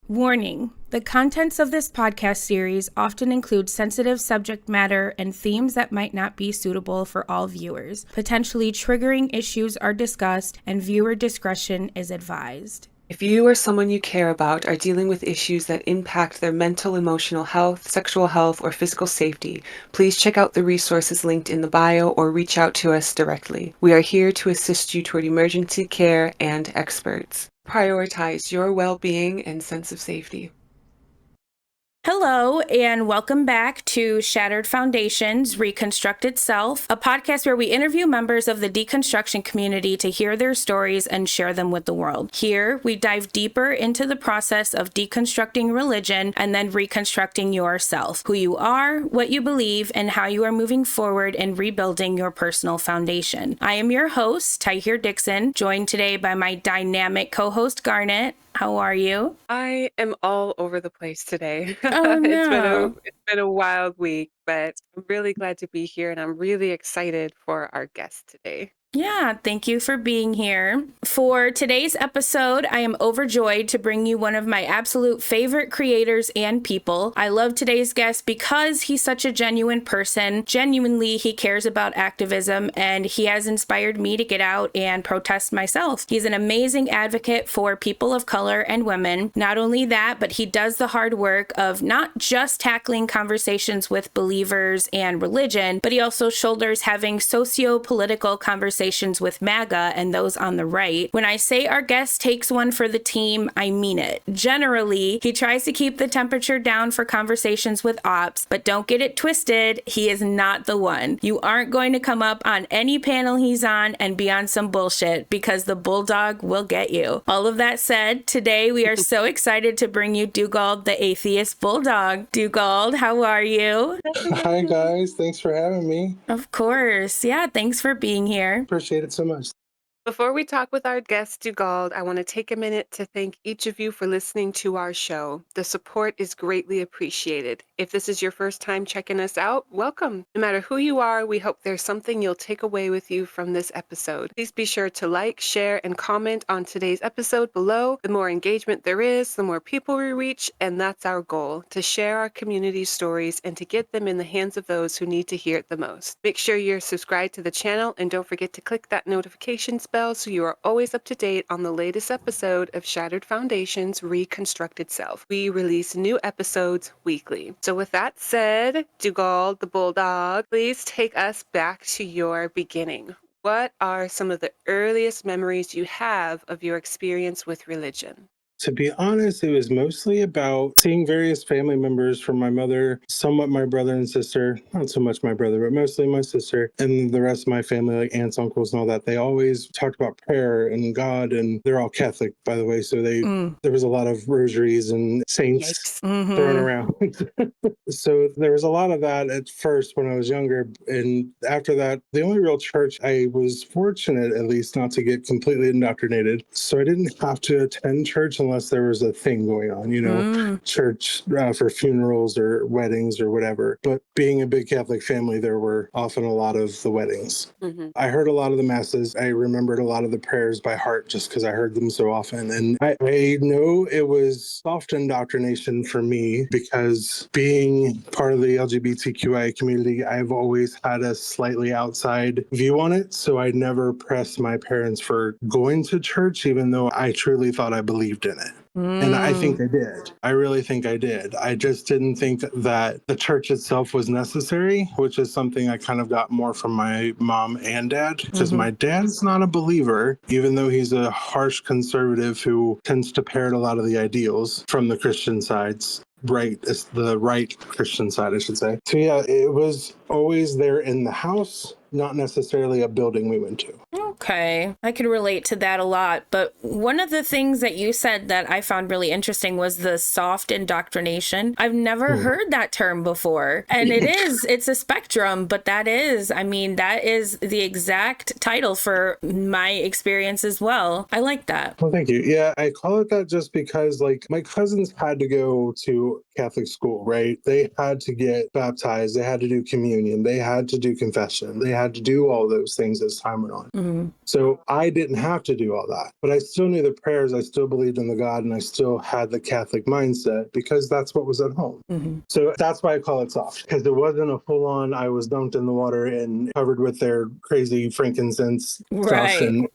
Warning: the contents of this podcast series often include sensitive subject matter and themes that might not be suitable for all viewers. Potentially triggering issues are discussed, and viewer discretion is advised. If you or someone you care about are dealing with issues that impact their mental, emotional health, sexual health, or physical safety, please check out the resources linked in the bio or reach out to us directly. We are here to assist you toward emergency care and experts. Prioritize your well-being and sense of safety. Hello, and welcome back to Shattered Foundations, Reconstructed Self, a podcast where we interview members of the deconstruction community to hear their stories and share them with the world. Here, we dive deeper into the process of deconstructing religion and then reconstructing yourself, who you are, what you believe, and how you are moving forward in rebuilding your personal foundation. I am your host, Tahir Dixon, joined today by my dynamic co-host, Garnet. How are you? I am all over the place today. Oh, no. It's been a wild week, but I'm really glad to be here and I'm really excited for our guest today. Yeah, thank you for being here. For today's episode, I am overjoyed to bring you one of my absolute favorite creators and people. I love today's guest because he's such a genuine person. Genuinely, he cares about activism, and he has inspired me to get out and protest myself. He's an amazing advocate for people of color and women. Not only that, but he does the hard work of not just tackling conversations with believers and religion, but he also shoulders having socio-political conversations with MAGA and those on the right. When I say our guest takes one for the team, I mean it. Generally, he tries to keep the temperature down for conversations with ops, but don't get it twisted, he is not the one. You aren't going to come up on any panel he's on and be on some bullshit, because the bulldog will get you. All of that said, today we are so excited to bring you Dugald, the atheist bulldog. Dugald, how are you? Hi guys, thanks for having me. Of course. Yeah, thanks for being here. Appreciate it so much. Before we talk with our guest, Dugald, I want to take a minute to thank each of you for listening to our show. The support is greatly appreciated. If this is your first time checking us out, welcome. No matter who you are, we hope there's something you'll take away with you from this episode. Please be sure to like, share, and comment on today's episode below. The more engagement there is, the more people we reach, and that's our goal, to share our community stories and to get them in the hands of those who need to hear it the most. Make sure you're subscribed to the channel and don't forget to click that notification bell so you are always up to date on the latest episode of Shattered Foundations, Reconstructed Self. We release new episodes weekly. So with that said, Dugald, the bulldog, please take us back to your beginning. What are some of the earliest memories you have of your experience with religion? To be honest, it was mostly about seeing various family members from my mother, somewhat my brother and sister, not so much my brother, but mostly my sister, and the rest of my family, like aunts, uncles, and all that. They always talked about prayer and God, and they're all Catholic, by the way, so there was a lot of rosaries and saints thrown around. So there was a lot of that at first when I was younger, and after that, the only real church I was fortunate, at least, not to get completely indoctrinated. So I didn't have to attend church unless there was a thing going on, church for funerals or weddings or whatever. But being a big Catholic family, there were often a lot of the weddings. I heard a lot of the masses. I remembered a lot of the prayers by heart just because I heard them so often. And I know it was soft indoctrination for me because being part of the LGBTQIA community, I've always had a slightly outside view on it. So I never pressed my parents for going to church, even though I truly thought I believed in it. And I think I did. I really think I did. I just didn't think that the church itself was necessary, which is something I kind of got more from my mom and dad, because my dad's not a believer, even though he's a harsh conservative who tends to parrot a lot of the ideals from the Christian sides. Right, it's the right Christian side, I should say. So yeah, it was always there in the house, not necessarily a building we went to. Okay, I can relate to that a lot. But one of the things that you said that I found really interesting was the soft indoctrination. I've never heard that term before. And it's a spectrum, but that is the exact title for my experience as well. I like that. Well, thank you. Yeah, I call it that just because, like, my cousins had to go to Catholic school, right? They had to get baptized. They had to do communion. They had to do confession. They had to do all those things as time went on. So I didn't have to do all that, but I still knew the prayers. I still believed in the God, and I still had the Catholic mindset because that's what was at home. Mm-hmm. So that's why I call it soft, because it wasn't a full on, I was dunked in the water and covered with their crazy frankincense stuff Right. and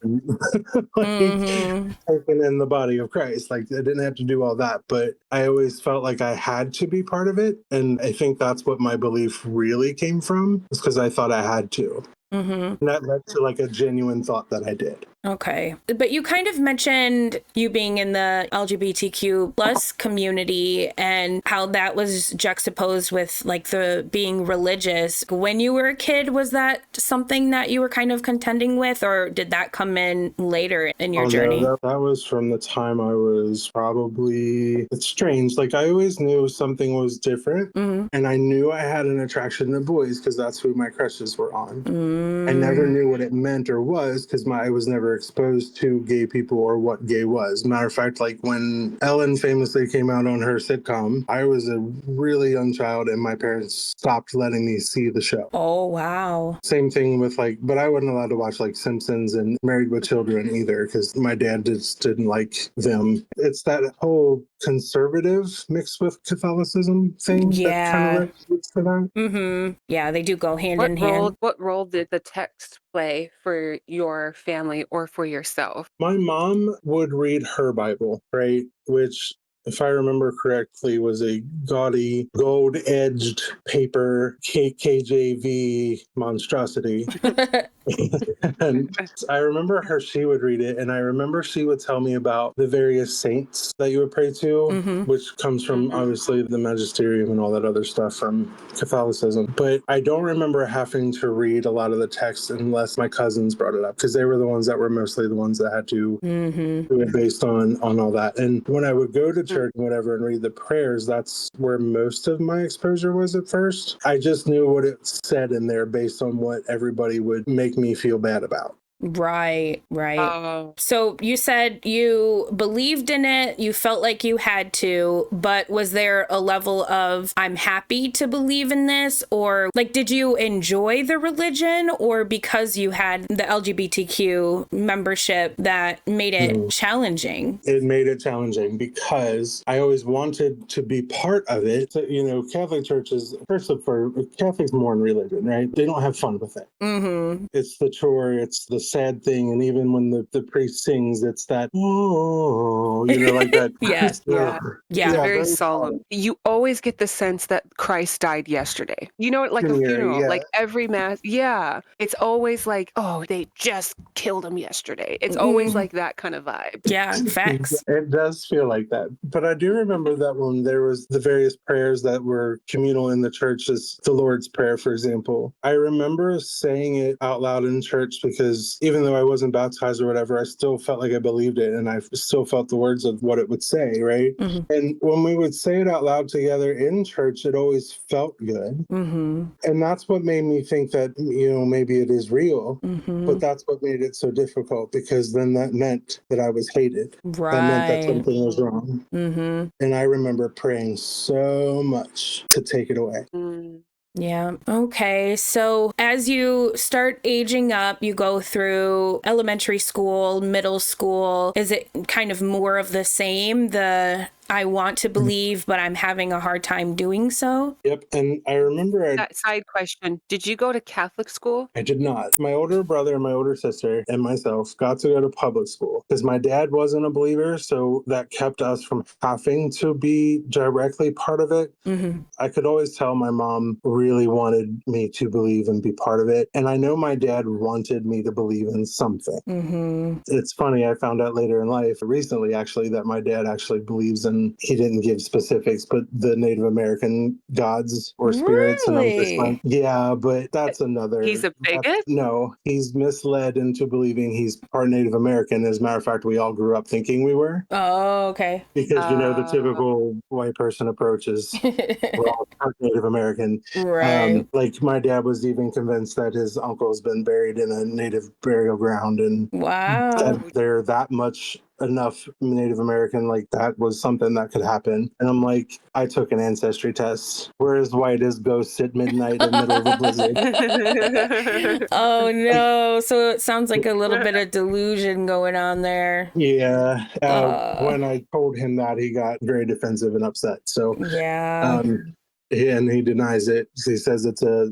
like, Mm-hmm. taken in the body of Christ. Like I didn't have to do all that, but I always felt like I had to be part of it. And I think that's what my belief really came from, is because I thought I had to. Mm-hmm. And that led to like a genuine thought that I did. Okay. But you kind of mentioned you being in the LGBTQ plus community and how that was juxtaposed with like the being religious. When you were a kid, was that something that you were kind of contending with, or did that come in later in your journey? No, that was from the time I was probably, it's strange. Like I always knew something was different, and I knew I had an attraction to boys because that's who my crushes were on. I never knew what it meant or was because I was never exposed to gay people or what gay was. Matter of fact, like when Ellen famously came out on her sitcom, I was a really young child and my parents stopped letting me see the show. Oh, wow. Same thing with like, but I wasn't allowed to watch like Simpsons and Married with Children either because my dad just didn't like them. It's that whole conservative mixed with Catholicism thing that kind Yeah. of relates to that. Mm-hmm. Yeah, they do go hand in hand. What role did the text play for your family or for yourself? My mom would read her Bible, right? Which, if I remember correctly, was a gaudy, gold-edged paper KJV monstrosity. And I remember she would read it, and I remember she would tell me about the various saints that you would pray to, which comes from obviously the magisterium and all that other stuff from Catholicism. But I don't remember having to read a lot of the text unless my cousins brought it up, because they were the ones that were mostly the ones that had to do it based on all that. And when I would go to church and whatever and read the prayers, that's where most of my exposure was at first. I just knew what it said in there based on what everybody would make me feel bad about. Right. So you said you believed in it, you felt like you had to, but was there a level of, I'm happy to believe in this? Or like, did you enjoy the religion, or because you had the LGBTQ membership that made it challenging? It made it challenging because I always wanted to be part of it. So, Catholic churches, first of all, Catholics mourn religion, right? They don't have fun with it. It's the chore, it's the sad thing. And even when the priest sings, it's that, like that. Yes. It's very solemn. You always get the sense that Christ died yesterday. Like a funeral, like every mass. Yeah. It's always like, oh, they just killed him yesterday. It's always like that kind of vibe. Yeah, facts. It does feel like that. But I do remember that when there was the various prayers that were communal in the church, as the Lord's Prayer, for example. I remember saying it out loud in church because even though I wasn't baptized or whatever, I still felt like I believed it, and I still felt the words of what it would say, right? And when we would say it out loud together in church, it always felt good. And that's what made me think that, maybe it is real. But that's what made it so difficult, because then that meant that I was hated. Right. That meant that something was wrong. And I remember praying so much to take it away. Yeah. Okay. So as you start aging up, you go through elementary school, middle school. Is it kind of more of the same? I want to believe, but I'm having a hard time doing so? Yep. And I remember That side question, did you go to Catholic school? I did not. My older brother and my older sister and myself got to go to public school because my dad wasn't a believer. So that kept us from having to be directly part of it. I could always tell my mom really wanted me to believe and be part of it. And I know my dad wanted me to believe in something. It's funny. I found out later in life, recently actually, that my dad actually believes in, he didn't give specifics, but the Native American gods or spirits. Really? And I'm just like, yeah, but that's another. He's a bigot? No, he's misled into believing he's part Native American. As a matter of fact, we all grew up thinking we were. Oh, okay. Because, the typical white person approach is we're all part Native American. Right. Like my dad was even convinced that his uncle's been buried in a native burial ground, and Wow. that they're that much enough Native American, like that was something that could happen. And I'm like, I took an ancestry test. We're as white as ghosts at midnight in the middle of a blizzard. Oh no. So it sounds like a little bit of delusion going on there. Yeah. When I told him that, he got very defensive and upset. So, Yeah. and he denies it. He says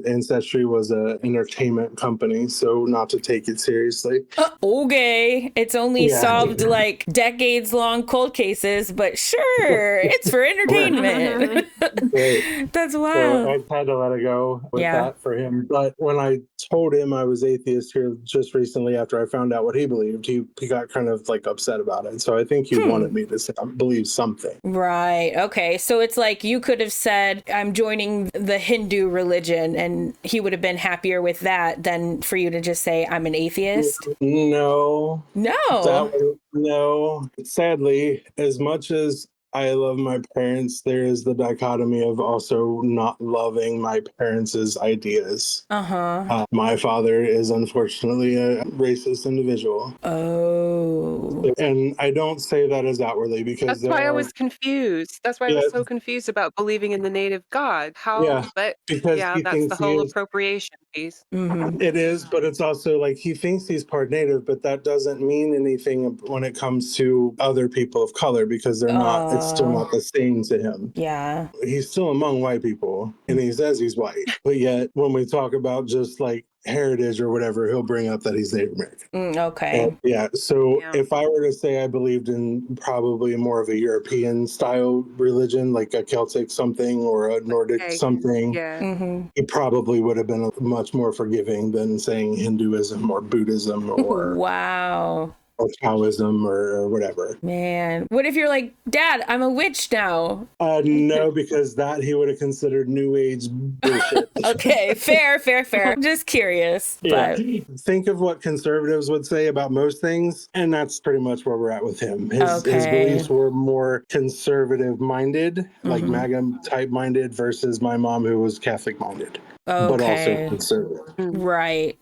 Ancestry was a entertainment company, so not to take it seriously. Okay. It's only Yeah. solved like decades long cold cases, but sure, it's for entertainment. Right. That's So wild. I had to let it go with Yeah. that for him. But when I told him I was atheist here just recently after I found out what he believed, he got kind of like upset about it. So I think he wanted me to believe something. Right. Okay. So it's like you could have said, I'm joining the Hindu religion, and he would have been happier with that than for you to just say, I'm an atheist. No. No. No. Sadly, as much as I love my parents, there is the dichotomy of also not loving my parents' ideas. My father is unfortunately a racist individual. Oh. And I don't say that as outwardly because That's there why I are, was confused. That's why I yeah, was so confused about believing in the native God. yeah, But because yeah, he that's the thinks he whole is. appropriation piece. It is, but it's also like he thinks he's part native, but that doesn't mean anything when it comes to other people of color because they're not, it's still not the same to him. Yeah. He's still among white people and he says he's white, but yet when we talk about just like heritage or whatever, he'll bring up that he's Native American. Okay. And yeah. So Yeah. if I were to say I believed in probably more of a European style religion, like a Celtic something or a Nordic Okay. something, Yeah. he probably would have been much more forgiving than saying Hinduism or Buddhism or Wow. Taoism or whatever. Man. What if you're like, Dad, I'm a witch now? No, because that he would have considered New Age bullshit. Okay. Fair. I'm just curious. Yeah. But Think of what conservatives would say about most things, and that's pretty much where we're at with him. His okay. beliefs were more conservative minded, like MAGA type minded, versus my mom, who was Catholic minded, but also Okay. conservative. Right.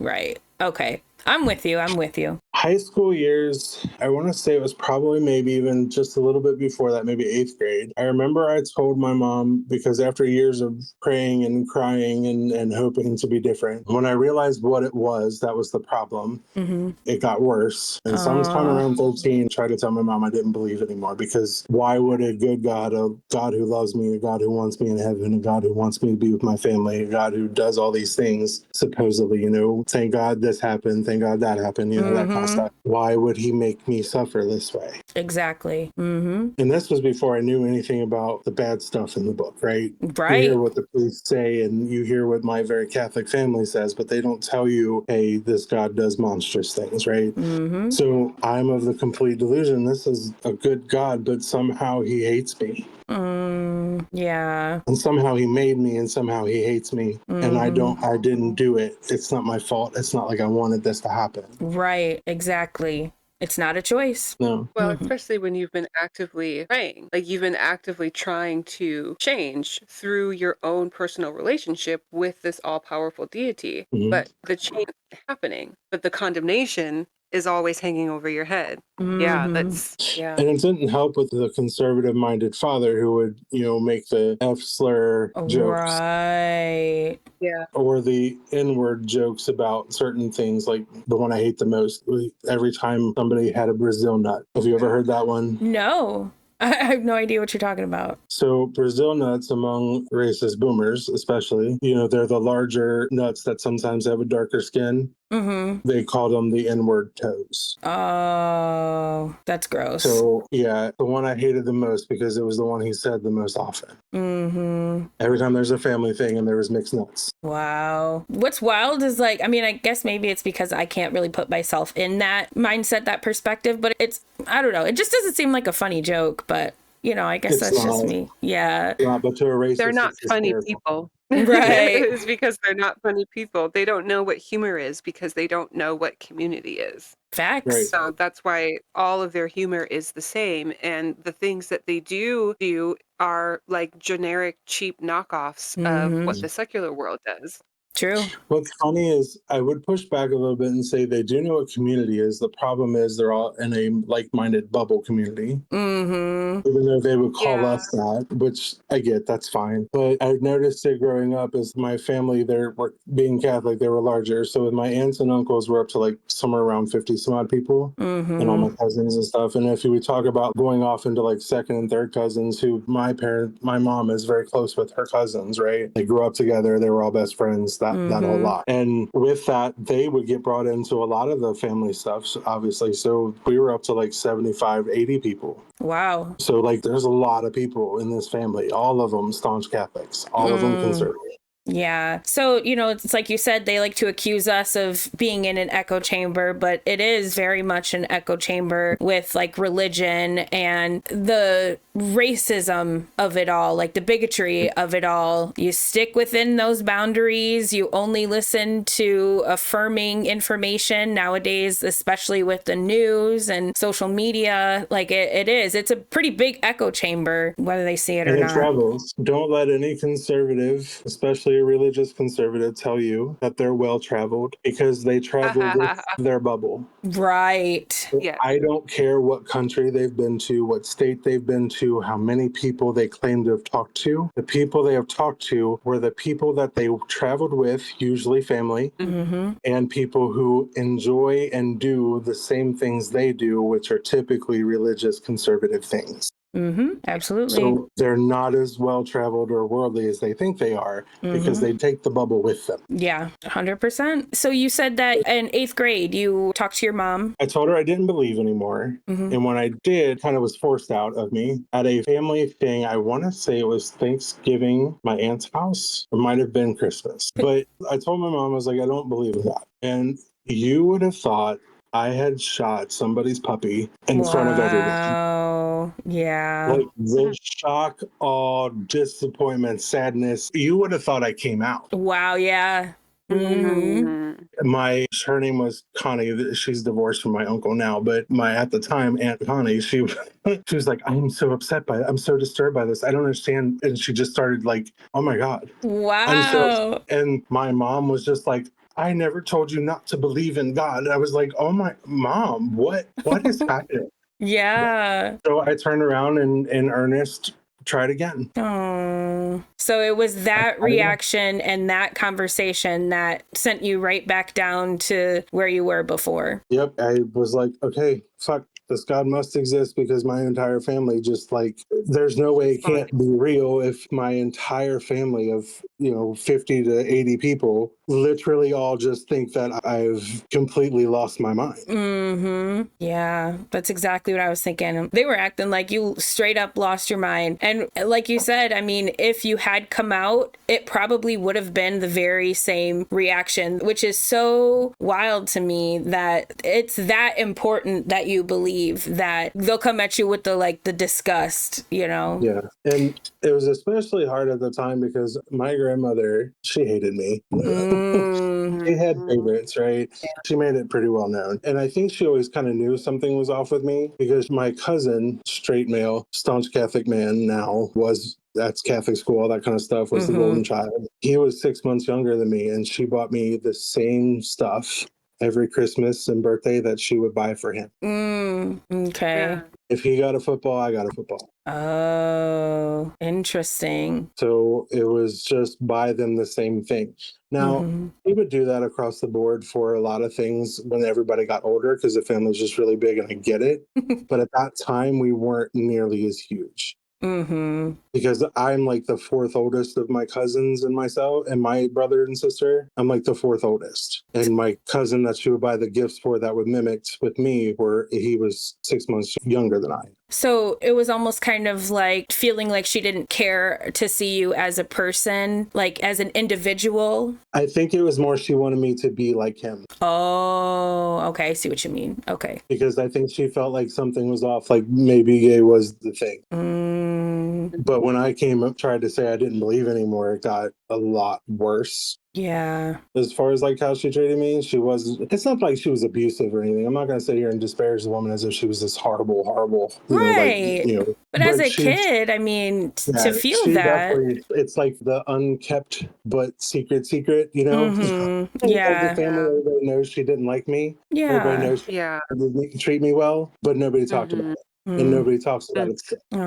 Okay. I'm with you. High school years, I want to say it was probably maybe even just a little bit before that, maybe 8th grade. I remember I told my mom, because after years of praying and crying and hoping to be different, when I realized what it was, that was the problem. It got worse. And sometime around 13, I tried to tell my mom I didn't believe anymore because why would a good God, a God who loves me, a God who wants me in heaven, a God who wants me to be with my family, a God who does all these things, supposedly, thank God this happened, thank God that happened, that kind of stuff. Why would he make me suffer this way? Exactly. And this was before I knew anything about the bad stuff in the book, right? Right. You hear what the priests say and you hear what my very Catholic family says, but they don't tell you, hey, this God does monstrous things, right? So I'm of the complete delusion. This is a good God, but somehow he hates me. Yeah. And somehow he made me and somehow he hates me. And I didn't do it. It's not my fault. It's not like I wanted this to happen. Right. Exactly. It's not a choice. No. Well, especially when you've been actively praying, like you've been actively trying to change through your own personal relationship with this all-powerful deity. But the change is happening, but the condemnation is always hanging over your head. Yeah, yeah. And it didn't help with the conservative minded father who would, make the F slur jokes. Right. Yeah. Or the N-word jokes about certain things, like the one I hate the most. Every time somebody had a Brazil nut. Have you ever heard that one? No. I have no idea what you're talking about. So Brazil nuts, among racist boomers especially, they're the larger nuts that sometimes have a darker skin. They call them the N-word toes. Oh, that's gross. So yeah, the one I hated the most because it was the one he said the most often. Every time there's a family thing and there was mixed nuts. Wow. What's wild is like, I guess maybe it's because I can't really put myself in that mindset, that perspective, but I don't know. It just doesn't seem like a funny joke, but I guess that's just me. Yeah. But to a racist, they're not it's funny hysterical. people. Right. It's because they're not funny people. They don't know what humor is because they don't know what community is. Facts. Right. So that's why all of their humor is the same. And the things that they do are like generic, cheap knockoffs of what the secular world does. True. What's funny is I would push back a little bit and say they do know what community is. The problem is they're all in a like-minded bubble community. Mm-hmm. Even though they would call Yeah. us that, which I get, that's fine. But I noticed it growing up as my family, they were being Catholic, they were larger. So with my aunts and uncles, we're up to like somewhere around 50 some odd people. And all my cousins and stuff. And if you would talk about going off into like second and third cousins, who my mom is very close with her cousins, right? They grew up together, they were all best friends, that whole lot. And with that, they would get brought into a lot of the family stuff, obviously. So we were up to like 75, 80 people. Wow. So like there's a lot of people in this family, all of them staunch Catholics, all of them conservative. Yeah. So, it's like you said, they like to accuse us of being in an echo chamber, but it is very much an echo chamber with like religion and the racism of it all, like the bigotry of it all. You stick within those boundaries. You only listen to affirming information nowadays, especially with the news and social media. Like it's a pretty big echo chamber, whether they see it or And it not. travels. Don't let any conservative, especially a religious conservative, tell you that they're well traveled because they travel with their bubble. Right. Yeah. I don't care what country they've been to, what state they've been to, how many people they claim to have talked to. The people they have talked to were the people that they traveled with, usually family, and people who enjoy and do the same things they do, which are typically religious conservative things. Absolutely. So they're not as well traveled or worldly as they think they are because they take the bubble with them. Yeah, 100%. So you said that in 8th grade, you talked to your mom. I told her I didn't believe anymore. And when I did, kind of was forced out of me at a family thing. I want to say it was Thanksgiving, my aunt's house. It might have been Christmas. But I told my mom, I was like, I don't believe in that. And you would have thought I had shot somebody's puppy in front of everyone. Wow. Yeah. Like the shock, awe, disappointment, sadness. You would have thought I came out. Wow. Yeah. Her name was Connie. She's divorced from my uncle now, but at the time, Aunt Connie, she was like, I'm so upset by it. I'm so disturbed by this. I don't understand. And she just started like, oh my God. Wow. And my mom was just like, I never told you not to believe in God. I was like, oh my mom, what is happening? Yeah. So I turned around and in earnest tried again. Oh. So it was that reaction and that conversation that sent you right back down to where you were before. Yep. I was like, okay, fuck, this God must exist because my entire family just like, there's no way it can't be real if my entire family of, 50 to 80 people literally all just think that I've completely lost my mind. Yeah, that's exactly what I was thinking. They were acting like you straight up lost your mind. And like you said, I mean, if you had come out, it probably would have been the very same reaction, which is so wild to me that it's that important that you believe that they'll come at you with the disgust, Yeah. And it was especially hard at the time because my grandmother, she hated me. She had favorites, right? She made it pretty well known. And I think she always kind of knew something was off with me because my cousin, straight male, staunch Catholic man now, that's Catholic school, all that kind of stuff, was the golden child. He was 6 months younger than me, and she bought me the same stuff every Christmas and birthday that she would buy for him. Okay. If he got a football, I got a football. Oh, interesting. So it was just buy them the same thing. Now, he would do that across the board for a lot of things when everybody got older because the family was just really big, and I get it. But at that time, we weren't nearly as huge. Because I'm like the fourth oldest of my cousins and myself and my brother and sister. I'm like the fourth oldest. And my cousin that she would buy the gifts for that would mimic with me, he was 6 months younger than I. So it was almost kind of like feeling like she didn't care to see you as a person, like as an individual. I think it was more she wanted me to be like him. Oh, okay. I see what you mean. Okay. Because I think she felt like something was off, like maybe gay was the thing. But when I came up, tried to say I didn't believe anymore, it got a lot worse. Yeah. As far as like how she treated me, it's not like she was abusive or anything. I'm not going to sit here and disparage the woman as if she was this horrible, horrible, Right. But as but a kid, I mean, to yeah, feel she that. definitely, it's like the unkept but secret, Mm-hmm. Like the Yeah. family, Yeah. everybody knows she didn't like me. Everybody Yeah. knows she Yeah. didn't treat me well, but nobody talked about Mhm. it. And nobody talks about Mm. it still. Oh,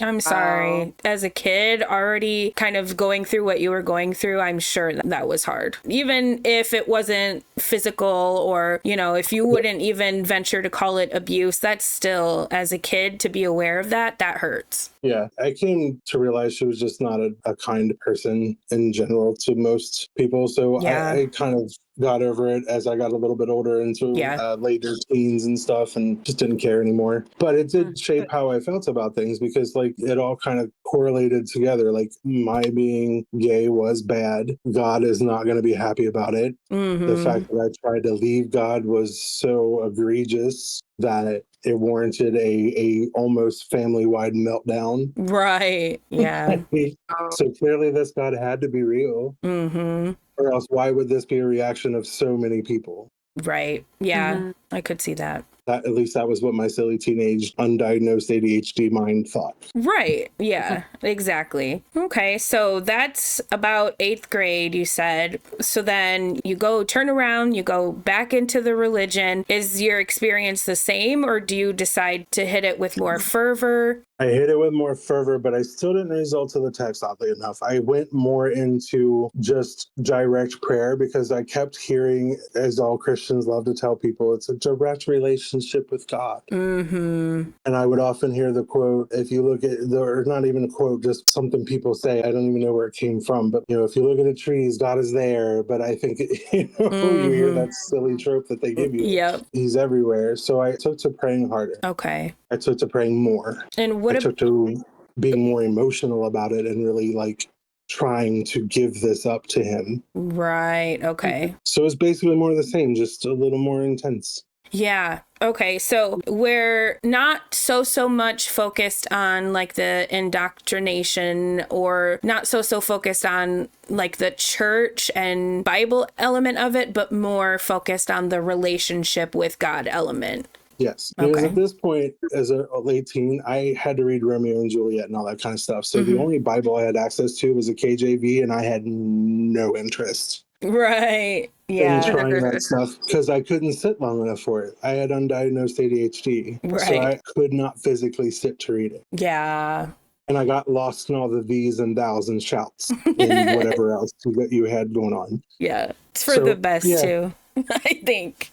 I'm Wow. sorry. As a kid, already kind of going through what you were going through, I'm sure that was hard. Even if it wasn't physical or, if you wouldn't even venture to call it abuse, that's still, as a kid, to be aware of that hurts. Yeah, I came to realize she was just not a kind person in general to most people. So Yeah. I kind of got over it as I got a little bit older into Yeah. later teens and stuff and just didn't care anymore. But it did shape Good. how I felt about things because like it all kind of correlated together. Like my being gay was bad. God is not going to be happy about it. The fact that I tried to leave God was so egregious that it warranted a almost family-wide meltdown. Right. Yeah. Oh. So clearly this God had to be real, Mm-hmm. or else why would this be a reaction of so many people? Right. Yeah. Mhm. I could see that. At least that was what my silly teenage undiagnosed ADHD mind thought. Right. Yeah, exactly. Okay. So that's about 8th grade, you said. So then you turn around, you go back into the religion. Is your experience the same, or do you decide to hit it with more fervor? I hit it with more fervor, but I still didn't resort to the text, oddly enough. I went more into just direct prayer because I kept hearing, as all Christians love to tell people, it's a direct relationship with God. Mm-hmm. And I would often hear the quote, if you look at, or not even a quote, just something people say, I don't even know where it came from, but, if you look at the trees, God is there. But I think, you hear Mm-hmm. that silly trope that they give you. Yep. He's everywhere. So I took to praying harder. Okay. I took to praying more. And I took to being more emotional about it and really like trying to give this up to him. Right. Okay. So it's basically more of the same, just a little more intense. Yeah. Okay. So we're not so much focused on like the indoctrination, or not so focused on like the church and Bible element of it, but more focused on the relationship with God element. Yes, because Okay. at this point, as a late teen, I had to read Romeo and Juliet and all that kind of stuff. So the only Bible I had access to was a KJV, and I had no interest Right. in Yeah. trying that stuff because I couldn't sit long enough for it. I had undiagnosed ADHD, so Right. I could not physically sit to read it. Yeah. And I got lost in all the these and thous and shouts and whatever else that you had going on. Yeah. It's for the So best yeah. too, I think.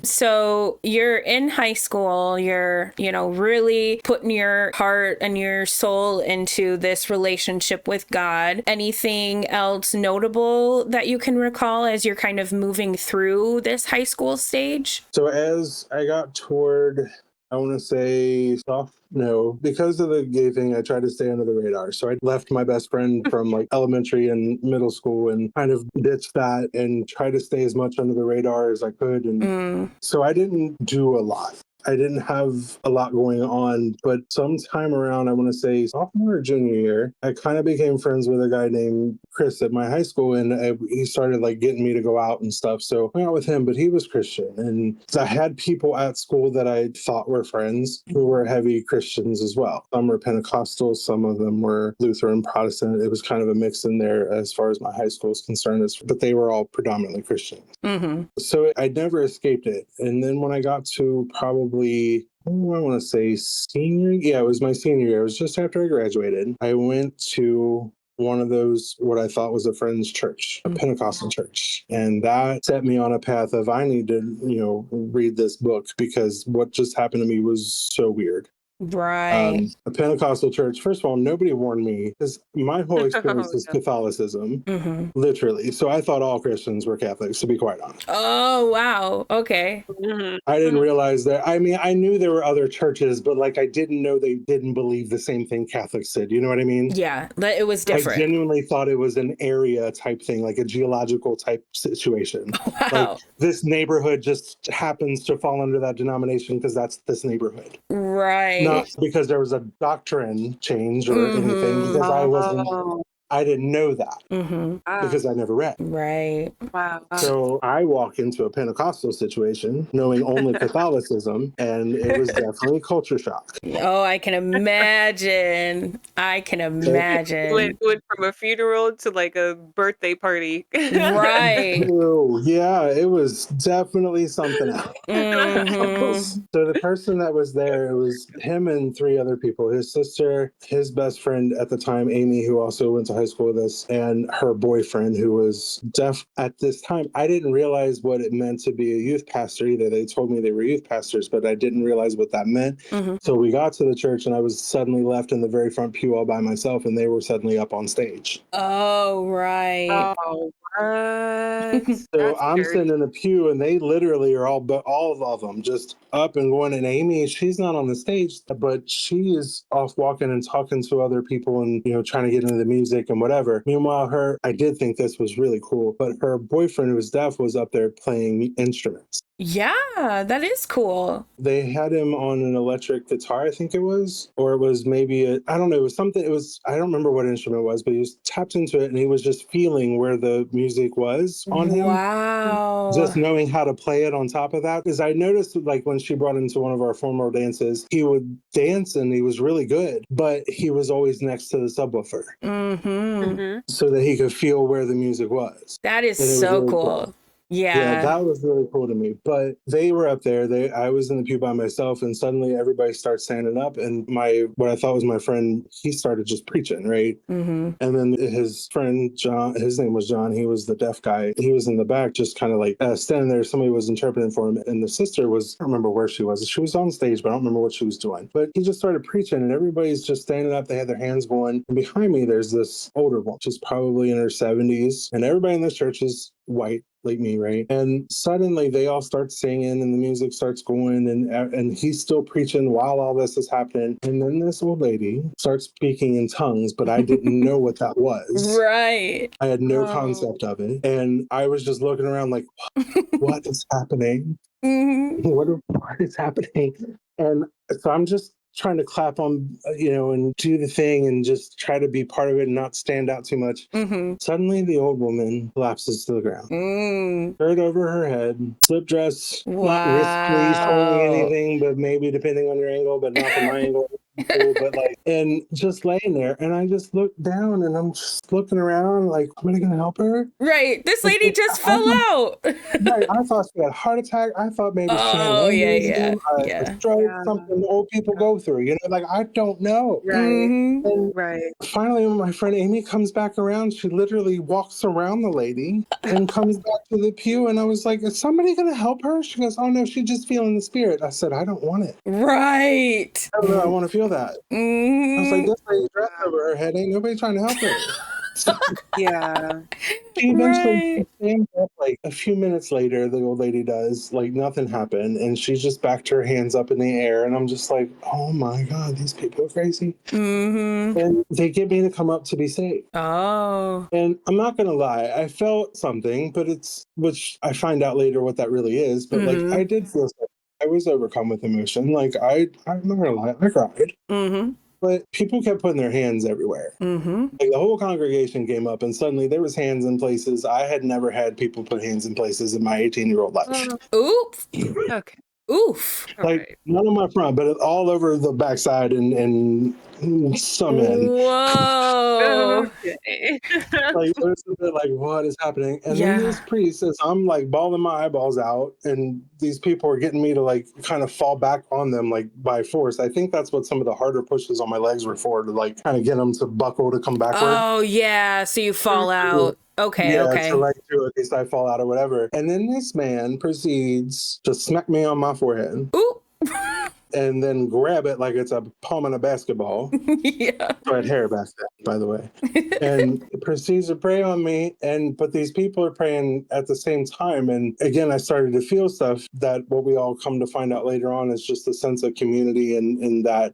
So you're in high school, you're, really putting your heart and your soul into this relationship with God. Anything else notable that you can recall as you're kind of moving through this high school stage? So as I got toward, I want to say no, because of the gay thing, I tried to stay under the radar. So I left my best friend from like elementary and middle school and kind of ditched that and tried to stay as much under the radar as I could. And so I didn't do a lot. I didn't have a lot going on, but sometime around, I want to say sophomore or junior year, I kind of became friends with a guy named Chris at my high school, and he started like getting me to go out and stuff. So I hung out with him, but he was Christian, and I had people at school that I thought were friends who were heavy Christians as well. Some were Pentecostal, some of them were Lutheran, Protestant. It was kind of a mix in there as far as my high school is concerned, but they were all predominantly Christian. So I never escaped it. And then when I got to probably, I want to say senior, yeah, it was my senior year. It was just after I graduated. I went to one of those, what I thought was a friend's church, a Pentecostal church. And that set me on a path of, I need to, read this book because what just happened to me was so weird. Right. A Pentecostal church, first of all, nobody warned me because my whole experience Oh, was yeah. Catholicism, literally. So I thought all Christians were Catholics, to be quite honest. Oh, wow. Okay. I didn't realize that. I mean, I knew there were other churches, but like I didn't know they didn't believe the same thing Catholics did. You know what I mean? Yeah, it was I different. genuinely thought it was an area type thing, like a geological type situation. Like Wow. this neighborhood just happens to fall under that denomination because that's this neighborhood. Right. Not because there was a doctrine change or anything, because I wasn't Oh. I didn't know that Ah, because I never read. Right. wow. So I walk into a Pentecostal situation knowing only Catholicism, and it was definitely culture shock. Oh, I can imagine. I can So, imagine. Went from a funeral to like a birthday party. Right. oh, yeah, it was definitely something else. Mm-hmm. So the person that was there, it was him and three other people, his sister, his best friend at the time, Amy, who also went to high school with us, and her boyfriend, who was deaf at this time. I didn't realize what it meant to be a youth pastor either. They told me they were youth pastors, but I didn't realize what that meant. Mm-hmm. So we got to the church and I was suddenly left in the very front pew all by myself, and they were suddenly up on stage. Oh, right. Oh, what? So That's I'm dirty. sitting in a pew and they literally are all of them just up and going. And Amy, she's not on the stage, but she is off walking and talking to other people and, trying to get into the music and whatever. Meanwhile, I did think this was really cool, but her boyfriend who was deaf was up there playing instruments. Yeah, that is cool. They had him on an electric guitar, I think it was, or it was maybe I don't know, it was something, I don't remember what instrument it was, but he was tapped into it and he was just feeling where the music was on him. Just Wow. knowing how to play it on top of that. Because I noticed like when she brought him to one of our formal dances, he would dance and he was really good, but he was always next to the subwoofer Mm-hmm. so that he could feel where the music was. That is And it was so really cool. cool. Yeah, Yeah. that was really cool to me. But they were up there. I was in the pew by myself, and suddenly everybody starts standing up. And what I thought was my friend, he started just preaching, right? Mm-hmm. And then his friend John, his name was John. He was the deaf guy. He was in the back, just kind of like standing there. Somebody was interpreting for him, and the sister was, I don't remember where she was. She was on stage, but I don't remember what she was doing. But he just started preaching, and everybody's just standing up. They had their hands going. And behind me, there's this older woman. She's probably in her 70s, and everybody in this church is white like me, right? And suddenly they all start singing and the music starts going and he's still preaching while all this is happening. And then this old lady starts speaking in tongues, but I didn't know what that was. Right. I had no Oh. concept of it. And I was just looking around like, what is happening? Mm-hmm. What is happening? And so I'm just trying to clap on, and do the thing and just try to be part of it and not stand out too much. Mm-hmm. Suddenly, the old woman collapses to the ground. Shirt over her head, slip dress, not risky showing Wow. anything, but maybe depending on your angle, but not from my angle. Cool, but and just laying there, and I just looked down, and I'm just looking around, like, am I gonna help her? Right. This lady just fell out. Right, I thought she had a heart attack. I thought maybe she had an Oh, yeah. aneurysm, a Yeah. stroke, Yeah. something old people go through. I don't know. Right. Mm-hmm. And Right. finally, when my friend Amy comes back around, she literally walks around the lady and comes back to the pew. And I was like, is somebody going to help her? She goes, oh, no, she's just feeling the spirit. I said, I don't want it. Right. I don't know. I want to feel that. I was like, Mm-hmm. this lady dressed over her head. Ain't nobody trying to help her. Yeah. She eventually Right. stands up, like a few minutes later, the old lady does, like nothing happened. And she's just backed her hands up in the air. And I'm just like, oh my God, these people are crazy. Mm-hmm. And they get me to come up to be saved. Oh. And I'm not going to lie, I felt something, but which I find out later what that really is. But Mm-hmm. I did feel something. I was overcome with emotion. I'm not going to lie, I cried. Mm-hmm. But people kept putting their hands everywhere. Mm-hmm. Like the whole congregation came up and suddenly there was hands in places. I had never had people put hands in places in my 18-year-old life. Oof. Okay. Oof. Like none on my front, but all over the backside and some end. Whoa. Okay. Like it was a bit like, what is happening? And then Yeah. this priest, as I'm like bawling my eyeballs out, and these people are getting me to like kind of fall back on them like by force. I think that's what some of the harder pushes on my legs were for, to like kind of get them to buckle to come backward. Oh, yeah. So you fall out. Okay. Yeah, Okay. to like do it, at least I fall out or whatever. And then this man proceeds to smack me on my forehead Ooh. and then grab it like it's a palm in a basketball. Yeah. I had hair back then, by the way. And proceeds to pray on me. But these people are praying at the same time. And again, I started to feel stuff that what we all come to find out later on is just a sense of community and that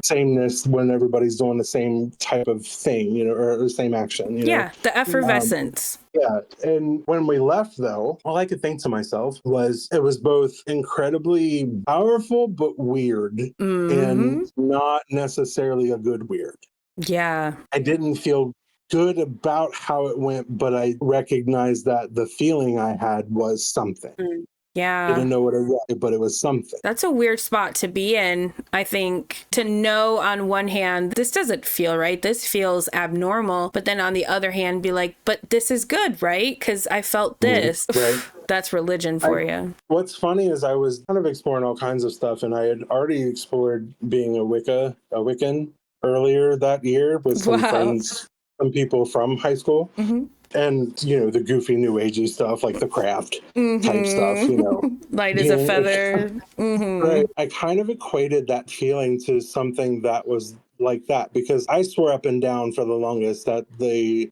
sameness when everybody's doing the same type of thing, or the same action. Yeah. The effervescence. Yeah. And when we left, though, all I could think to myself was it was both incredibly powerful, but weird and not necessarily a good weird. Yeah. I didn't feel good about how it went, but I recognized that the feeling I had was something. Mm. Yeah. Didn't know what it was, but it was something. That's a weird spot to be in, I think, to know on one hand, this doesn't feel right. This feels abnormal. But then on the other hand, be like, but this is good, right? Because I felt this. Right. That's religion for you. What's funny is I was kind of exploring all kinds of stuff, and I had already explored being a Wiccan earlier that year with some friends, some people from high school. Mm-hmm. And, the goofy new agey stuff, like the craft type stuff, Light as a feather. Right. I kind of equated that feeling to something that was like that, because I swore up and down for the longest that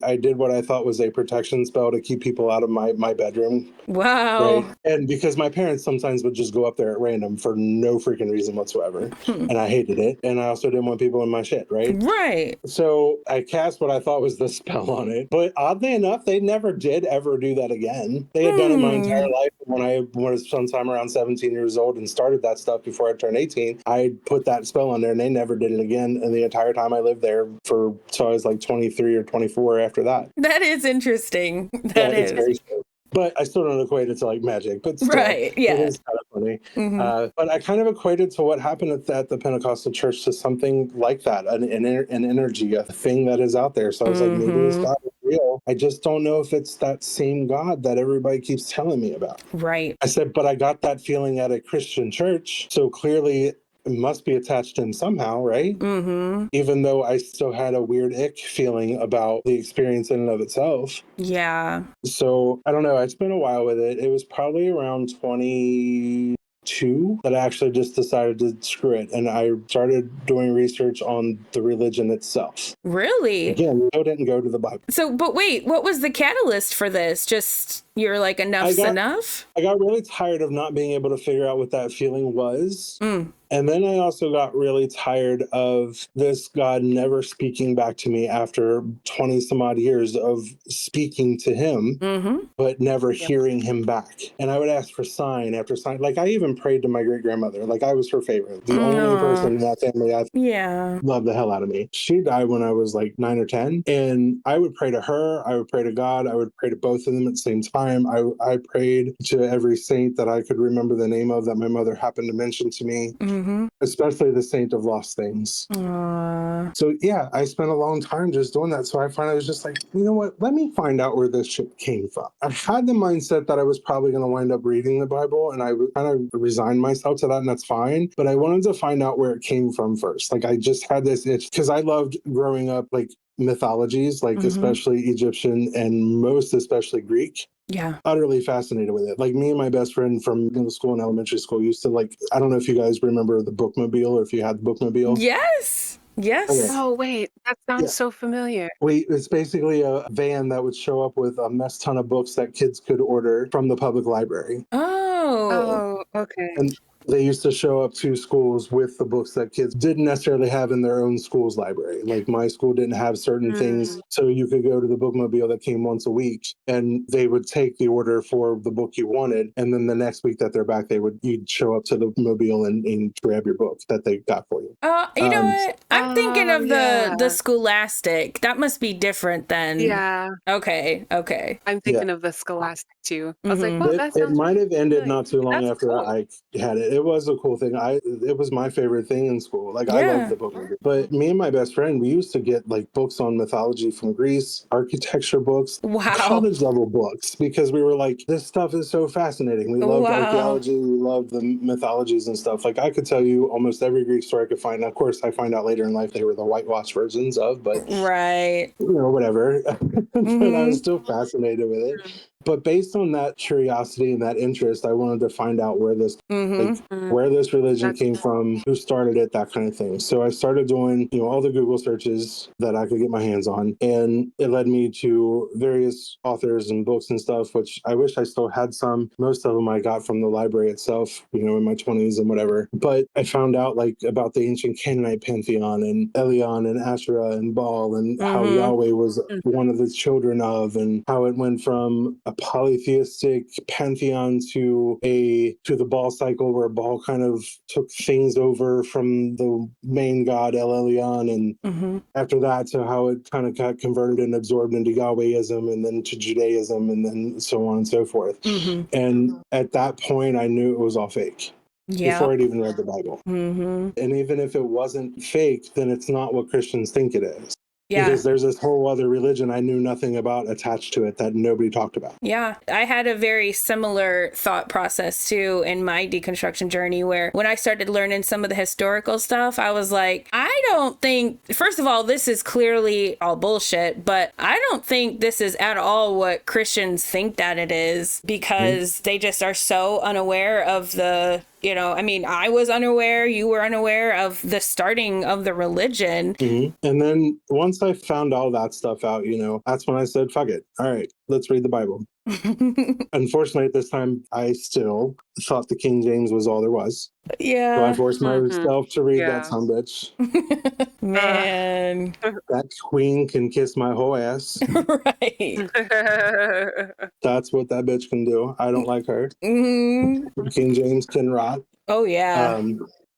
I did what I thought was a protection spell to keep people out of my bedroom. Wow. Right. And because my parents sometimes would just go up there at random for no freaking reason whatsoever. And I hated it. And I also didn't want people in my shit. Right. Right. So I cast what I thought was the spell on it. But oddly enough, they never did ever do that again. They had done it my entire life. When I was sometime around 17 years old and started that stuff before I turned 18, I put that spell on there and they never did it again. And the entire time I lived there till I was like 23 or 24 after that. That is interesting. That is. It's very true. But I still don't equate it to like magic, but still, right, yeah. It is kind of funny. But I kind of equated to what happened at the Pentecostal church to something like that, an energy, a thing that is out there. So I was like, maybe this God is real. I just don't know if it's that same God that everybody keeps telling me about. Right. I said, but I got that feeling at a Christian church. So clearly it must be attached to him somehow, right? Even though I still had a weird ick feeling about the experience in and of itself. Yeah. So I don't know. I spent a while with it. It was probably around 22 that I actually just decided to screw it. And I started doing research on the religion itself. Really? Again, I didn't go to the Bible. So, but wait, what was the catalyst for this? Just you're like, enough's enough? I got really tired of not being able to figure out what that feeling was. And then I also got really tired of this God never speaking back to me after 20 some odd years of speaking to him, but never hearing him back. And I would ask for sign after sign. Like I even prayed to my great grandmother. Like I was her favorite. The only person in that family I loved the hell out of me. She died when I was like 9 or 10. And I would pray to her. I would pray to God. I would pray to both of them at the same time. I prayed to every saint that I could remember the name of that my mother happened to mention to me. Especially the saint of lost things. So yeah, I spent a long time just doing that. So I finally was just like, you know what? Let me find out where this shit came from. I had the mindset that I was probably going to wind up reading the Bible, and I kind of resigned myself to that, and that's fine. But I wanted to find out where it came from first. Like I just had this itch because I loved growing up, like mythologies, like especially Egyptian and most especially Greek. Yeah. Utterly fascinated with it. Like me and my best friend from middle school and elementary school used to like, I don't know if you guys remember the bookmobile or if you had the bookmobile. Yes. Yes. Okay. Oh, wait. That sounds so familiar. It's basically a van that would show up with a mess ton of books that kids could order from the public library. Oh. Oh, okay. And they used to show up to schools with the books that kids didn't necessarily have in their own school's library. Like my school didn't have certain things. So you could go to the bookmobile that came once a week and they would take the order for the book you wanted. And then the next week that they're back, you'd show up to the mobile and grab your book that they got for you. You know what? I'm thinking of the Scholastic. That must be different than. Yeah. Okay. I'm thinking of the Scholastic too. I was like, well, that It sounds might have ended familiar. not too long That's after cool. I had it. It was a cool thing. It was my favorite thing in school. Like I loved the book. But me and my best friend, we used to get like books on mythology from Greece, architecture books, college level books, because we were like, this stuff is so fascinating. We loved archaeology, we loved the mythologies and stuff. Like I could tell you almost every Greek story I could find. Of course, I find out later in life they were the whitewashed versions of, but whatever. But I was still fascinated with it. But based on that curiosity and that interest, I wanted to find out where this where this religion came from, who started it, that kind of thing. So I started doing, all the Google searches that I could get my hands on. And it led me to various authors and books and stuff, which I wish I still had some. Most of them I got from the library itself, in my 20s and whatever. But I found out like about the ancient Canaanite pantheon and Elion and Asherah and Baal and how Yahweh was one of the children of, and how it went from a polytheistic pantheon to the Baal cycle, where Baal kind of took things over from the main god El Elyon, and after that to how it kind of got converted and absorbed into Yahwehism, and then to Judaism, and then so on and so forth. And at that point, I knew it was all fake. Before I'd even read the Bible. And even if it wasn't fake, then it's not what Christians think it is. Because there's this whole other religion I knew nothing about attached to it that nobody talked about. Yeah, I had a very similar thought process too in my deconstruction journey, where when I started learning some of the historical stuff, I was like, I don't think, first of all, this is clearly all bullshit, but I don't think this is at all what Christians think that it is, because they just are so unaware of the, you know, I mean, I was unaware, you were unaware of the starting of the religion. And then once I found all that stuff out, you know, that's when I said, fuck it. All right, let's read the Bible. Unfortunately, at this time, I still thought the King James was all there was. So I forced myself to read that sumbitch. Man. That queen can kiss my whole ass. Right. That's what that bitch can do. I don't like her. King James can rot. Oh, yeah.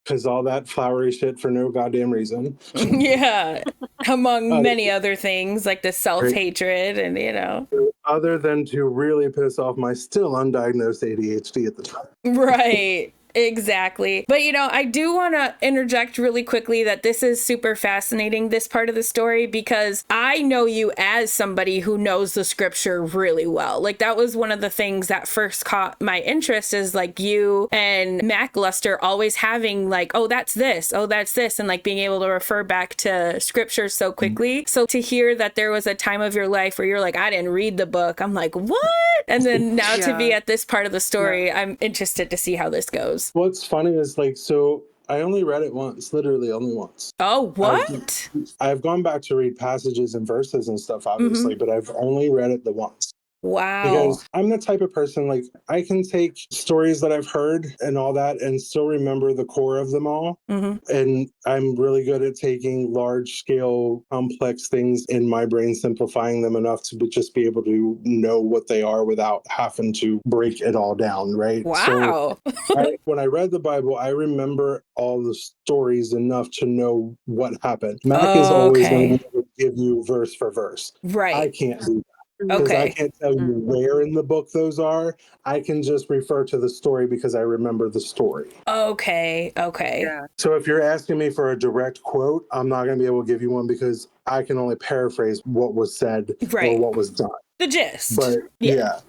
Because all that flowery shit for no goddamn reason. Yeah. Among many other things, like the self-hatred and, you know. Other than to really piss off my still undiagnosed ADHD at the time. Right. Exactly. But, you know, I do want to interject really quickly that this is super fascinating, this part of the story, because I know you as somebody who knows the scripture really well. Like, that was one of the things that first caught my interest, is like you and Mackluster always having like, oh, that's this, and like being able to refer back to scripture so quickly. So to hear that there was a time of your life where you're like, I didn't read the book, I'm like, what? And then now to be at this part of the story, I'm interested to see how this goes. What's funny is, like, so I only read it once, literally only once. Oh, what? I've gone back to read passages and verses and stuff, obviously, but I've only read it the once. Wow. Because I'm the type of person, like, I can take stories that I've heard and all that and still remember the core of them all. And I'm really good at taking large scale, complex things in my brain, simplifying them enough to just be able to know what they are without having to break it all down, right? Wow. So when I read the Bible, I remember all the stories enough to know what happened. Mac is always going to be able to give you verse for verse. Right. I can't do that. Because I can't tell you where in the book those are. I can just refer to the story because I remember the story. Okay. Yeah. So if you're asking me for a direct quote, I'm not going to be able to give you one because I can only paraphrase what was said or what was done. The gist. But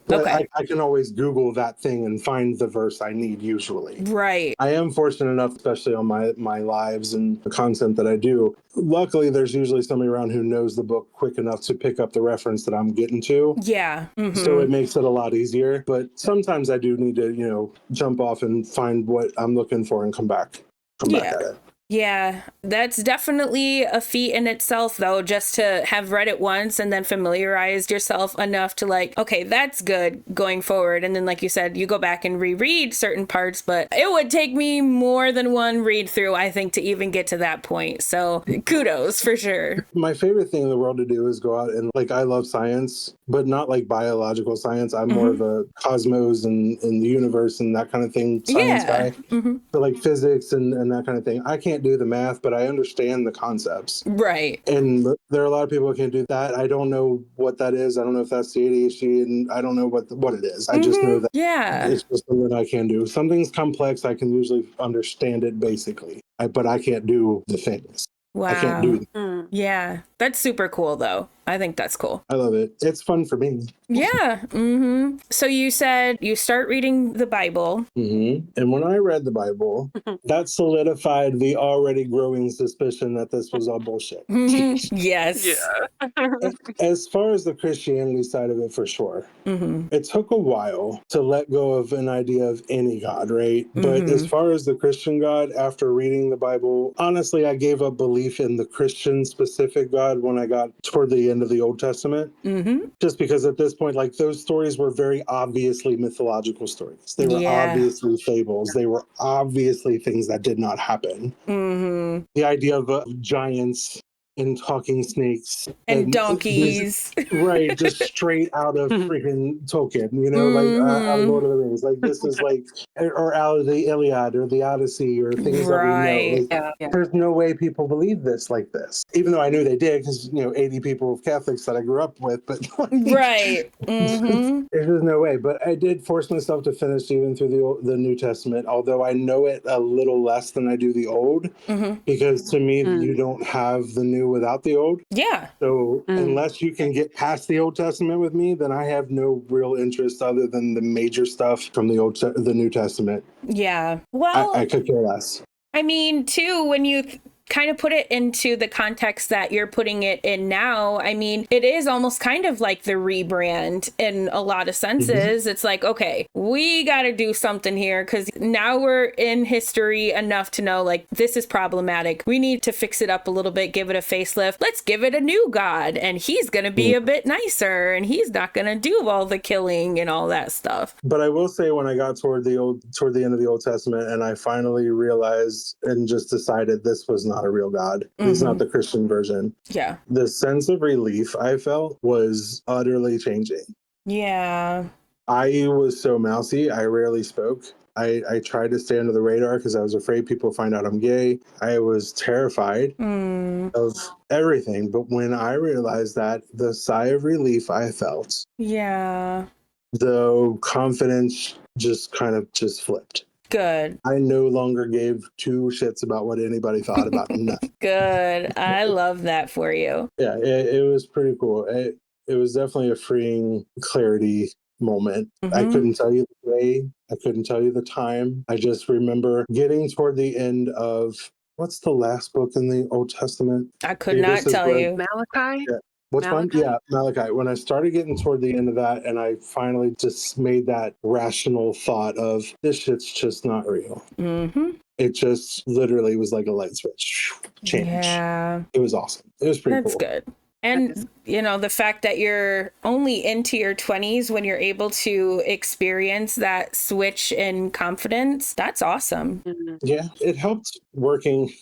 but Okay. I can always Google that thing and find the verse I need usually. Right. I am fortunate enough, especially on my lives and the content that I do. Luckily, there's usually somebody around who knows the book quick enough to pick up the reference that I'm getting to. Yeah. So it makes it a lot easier. But sometimes I do need to, you know, jump off and find what I'm looking for and come back at it. Yeah, that's definitely a feat in itself, though, just to have read it once and then familiarized yourself enough to like, okay, that's good going forward. And then, like you said, you go back and reread certain parts, but it would take me more than one read through, I think, to even get to that point. So kudos for sure. My favorite thing in the world to do is go out and, like, I love science, but not like biological science. I'm more of a cosmos and the universe and that kind of thing science guy. So like physics and that kind of thing. I can't do the math, but I understand the concepts. Right. And there are a lot of people who can't do that. I don't know what that is. I don't know if that's the ADHD, and I don't know what it is. I just know that it's just something I can do. Something's complex, I can usually understand it basically, but I can't do the things. Wow. I can't do them. Yeah, that's super cool, though. I think that's cool. I love it. It's fun for me. Yeah. So you said you start reading the Bible. And when I read the Bible, that solidified the already growing suspicion that this was all bullshit. Yes. Yeah. As far as the Christianity side of it, for sure. It took a while to let go of an idea of any God, right? But as far as the Christian God, after reading the Bible, honestly, I gave up belief in the Christian specific God when I got toward the end of the Old Testament. Just because at this point, like, those stories were very obviously mythological stories. They were obviously fables. They were obviously things that did not happen. The idea of giants and talking snakes And these, donkeys. right, just straight out of freaking Tolkien, out of Mm-hmm. Lord of the Rings. Like this is like, or out of the Iliad or the Odyssey or things that we know. Right. Like, there's no way people believe this like this, even though I knew they did because 80 people of Catholics that I grew up with, but like, Right. Mm-hmm. there's just no way. But I did force myself to finish even through the New Testament, although I know it a little less than I do the Old, Mm-hmm. because to me, you don't have the new without the old. Yeah. So unless you can get past the Old Testament with me, then I have no real interest other than the major stuff from the New Testament. Yeah. Well, I could care less. I mean, too, when you kind of put it into the context that you're putting it in now, I mean, it is almost kind of like the rebrand in a lot of senses. It's like, okay, we got to do something here because now we're in history enough to know like this is problematic. We need to fix it up a little bit, give it a facelift. Let's give it a new God, and he's going to be a bit nicer, and he's not going to do all the killing and all that stuff. But I will say, when I got toward the end of the Old Testament, and I finally realized and just decided this was not a real God. This is not the Christian version. Yeah. The sense of relief I felt was utterly changing. Yeah. I was so mousy. I rarely spoke. I tried to stay under the radar because I was afraid people would find out I'm gay. I was terrified of everything. But when I realized that, the sigh of relief I felt, Yeah. the confidence just kind of just flipped. Good. I no longer gave two shits about what anybody thought about nothing. Good. I love that for you. Yeah, it was pretty cool. It was definitely a freeing clarity moment. I couldn't tell you the day. I couldn't tell you the time. I just remember getting toward the end of, what's the last book in the Old Testament? I could not tell you. Malachi? Yeah. Which one? Yeah, Malachi. When I started getting toward the end of that, and I finally just made that rational thought of, this shit's just not real. It just literally was like a light switch change. Yeah. It was awesome. It was pretty That's cool. good. And, the fact that you're only into your 20s when you're able to experience that switch in confidence, that's awesome. Yeah, it helped working.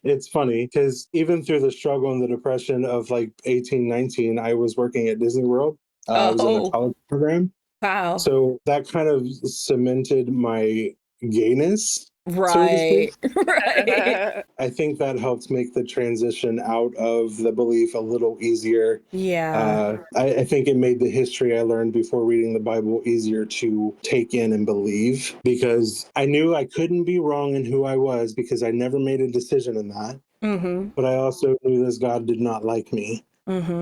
It's funny because even through the struggle and the depression of like 18, 19, I was working at Disney World. I was in a college program. Wow. So that kind of cemented my gayness, so to Right. speak. Right. I think that helped make the transition out of the belief a little easier. Yeah. I think it made the history I learned before reading the Bible easier to take in and believe, because I knew I couldn't be wrong in who I was because I never made a decision in that. But I also knew this God did not like me.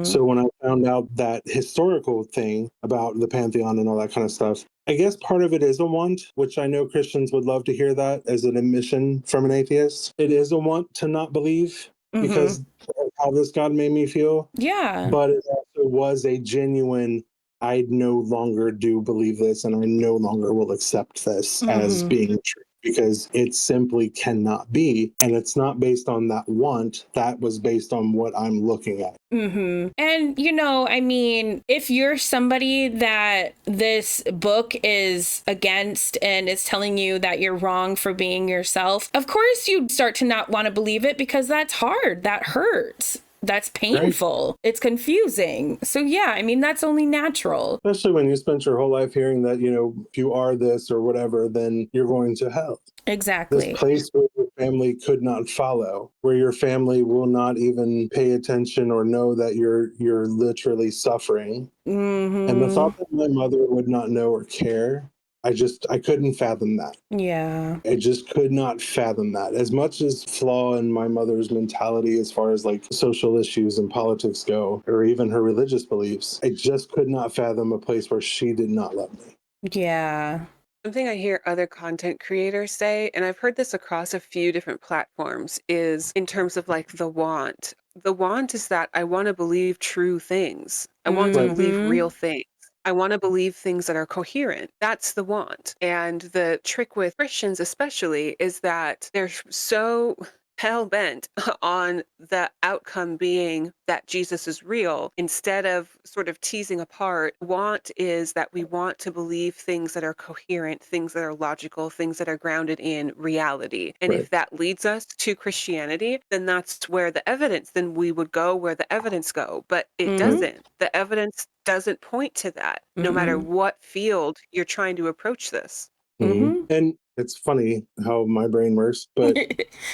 So when I found out that historical thing about the Pantheon and all that kind of stuff, I guess part of it is a want, which I know Christians would love to hear that as an admission from an atheist. It is a want to not believe because of how this God made me feel. Yeah. But it also was a genuine, I no longer do believe this, and I no longer will accept this as being true, because it simply cannot be. And it's not based on that want. That was based on what I'm looking at. And, I mean, if you're somebody that this book is against and is telling you that you're wrong for being yourself, of course you start to not want to believe it because that's hard. That hurts. That's painful. Right. It's confusing. So, yeah, I mean, that's only natural. Especially when you spent your whole life hearing that, if you are this or whatever, then you're going to hell. Exactly. This place where your family could not follow, where your family will not even pay attention or know that you're literally suffering. And the thought that my mother would not know or care, I couldn't fathom that. Yeah. I just could not fathom that. As much as flaw in my mother's mentality as far as like social issues and politics go, or even her religious beliefs, I just could not fathom a place where she did not love me. Yeah. Something I hear other content creators say, and I've heard this across a few different platforms, is in terms of like the want. The want is that I want to believe true things. I want to believe real things. I want to believe things that are coherent. That's the want. And the trick with Christians especially is that they're so hell bent on the outcome being that Jesus is real, instead of sort of teasing apart. We want to believe things that are coherent, things that are logical, things that are grounded in reality. And Right. if that leads us to Christianity, then that's where the evidence, then we would go where the evidence go. But it doesn't. The evidence doesn't point to that, no matter what field you're trying to approach this. And it's funny how my brain works, but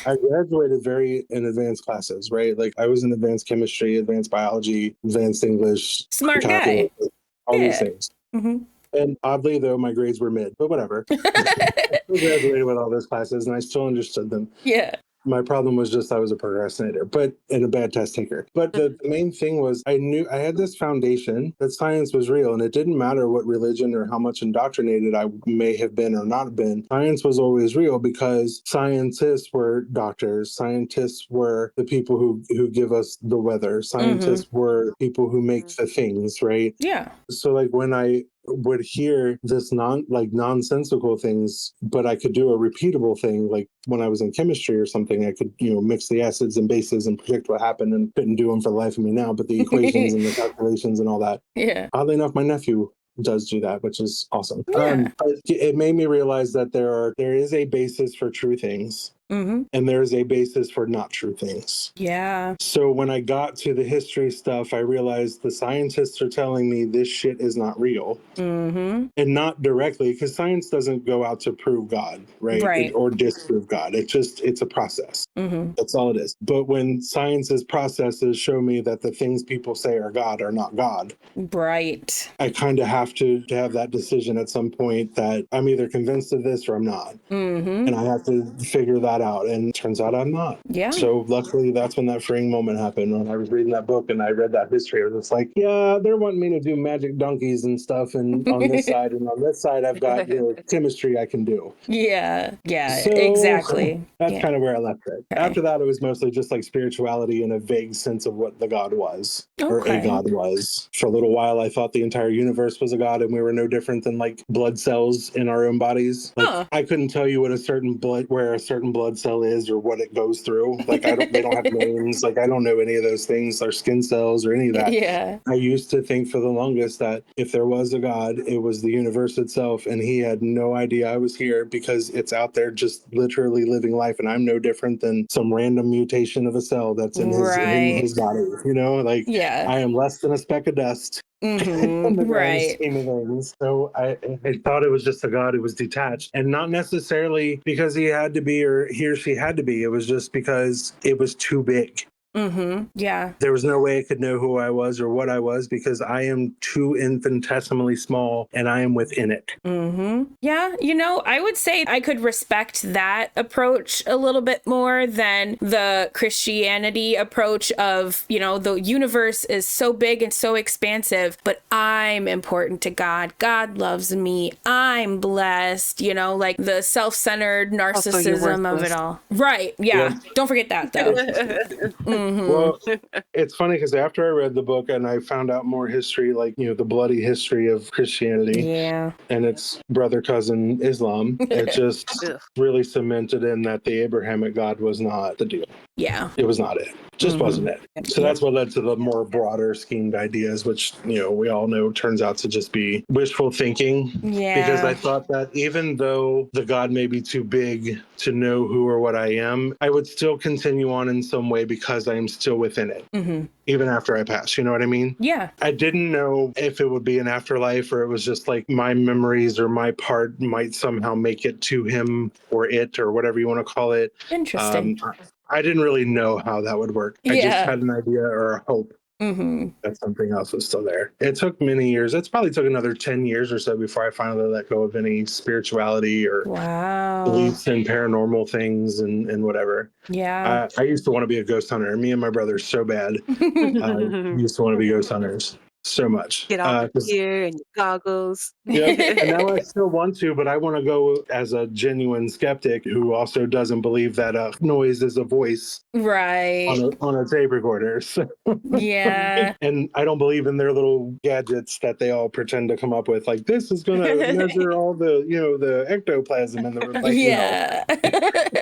I graduated in advanced classes, right? Like I was in advanced chemistry, advanced biology, advanced English, Smart guy. all these Yeah. things. And oddly, though, my grades were mid, but whatever. I still graduated with all those classes and I still understood them. Yeah. My problem was just I was a procrastinator, but and a bad test taker. But the main thing was I knew I had this foundation that science was real, and it didn't matter what religion or how much indoctrinated I may have been or not been. Science was always real because scientists were doctors. Scientists were the people who give us the weather. Scientists were people who make the things, right? Yeah. So like when I would hear this nonsensical things, but I could do a repeatable thing. Like when I was in chemistry or something, I could, mix the acids and bases and predict what happened, and couldn't do them for the life of me now, but the equations and the calculations and all that. Yeah. Oddly enough, my nephew does do that, which is awesome. Yeah. It made me realize that there is a basis for true things. And there's a basis for not true things. Yeah. So when I got to the history stuff, I realized the scientists are telling me this shit is not real. And not directly, because science doesn't go out to prove God, right? Or disprove God. It's a process. That's all it is. But when science's processes show me that the things people say are God are not God, right, I kind of have to have that decision at some point that I'm either convinced of this or I'm not. And I have to figure that out. And it turns out I'm not. Yeah. So luckily, that's when that freeing moment happened. When I was reading that book and I read that history, I was just like, yeah, they're wanting me to do magic donkeys and stuff. And on this side, I've got chemistry I can do. Yeah. So Exactly. that's kind of where I left it. Okay. After that, it was mostly just like spirituality in a vague sense of what the God was, or a God was. For a little while, I thought the entire universe was a God, and we were no different than like blood cells in our own bodies. Like I couldn't tell you where a certain blood cell is or what it goes through. Like they don't have names. Like I don't know any of those things, or skin cells or any of that. Yeah. I used to think for the longest that if there was a God, it was the universe itself, and he had no idea I was here because it's out there just literally living life, and I'm no different than some random mutation of a cell that's in his body. I am less than a speck of dust. In the grand scheme of things. So I thought it was just a God who was detached, and not necessarily because he had to be or he or she had to be. It was just because it was too big. Yeah. There was no way it could know who I was or what I was because I am too infinitesimally small and I am within it. Yeah. I would say I could respect that approach a little bit more than the Christianity approach of, the universe is so big and so expansive, but I'm important to God. God loves me. I'm blessed, like the self-centered narcissism of it all. Right. Yeah. Don't forget that though. Well, it's funny because after I read the book and I found out more history, like, the bloody history of Christianity and its brother cousin Islam, it just really cemented in that the Abrahamic God was not the deal. Yeah. It was not it. Just wasn't it. So that's what led to the more broader schemed ideas, which, we all know turns out to just be wishful thinking. Yeah. Because I thought that even though the God may be too big to know who or what I am, I would still continue on in some way because I am still within it. Even after I pass, you know what I mean? Yeah. I didn't know if it would be an afterlife or it was just like my memories or my part might somehow make it to him or it or whatever you want to call it. Interesting. I didn't really know how that would work. I just had an idea or a hope that something else was still there. It took many years. It's probably took another 10 years or so before I finally let go of any spirituality or beliefs in paranormal things and whatever. Yeah. I used to want to be a ghost hunter. Me and my brother so bad. We used to want to be ghost hunters. so much. Get all the gear and your goggles. Yep. And now I still want to, but I want to go as a genuine skeptic who also doesn't believe that a noise is a voice Right. on a tape recorder. So, Yeah. and I don't believe in their little gadgets that they all pretend to come up with. Like, this is going to measure all the, the ectoplasm in the room. Like, yeah.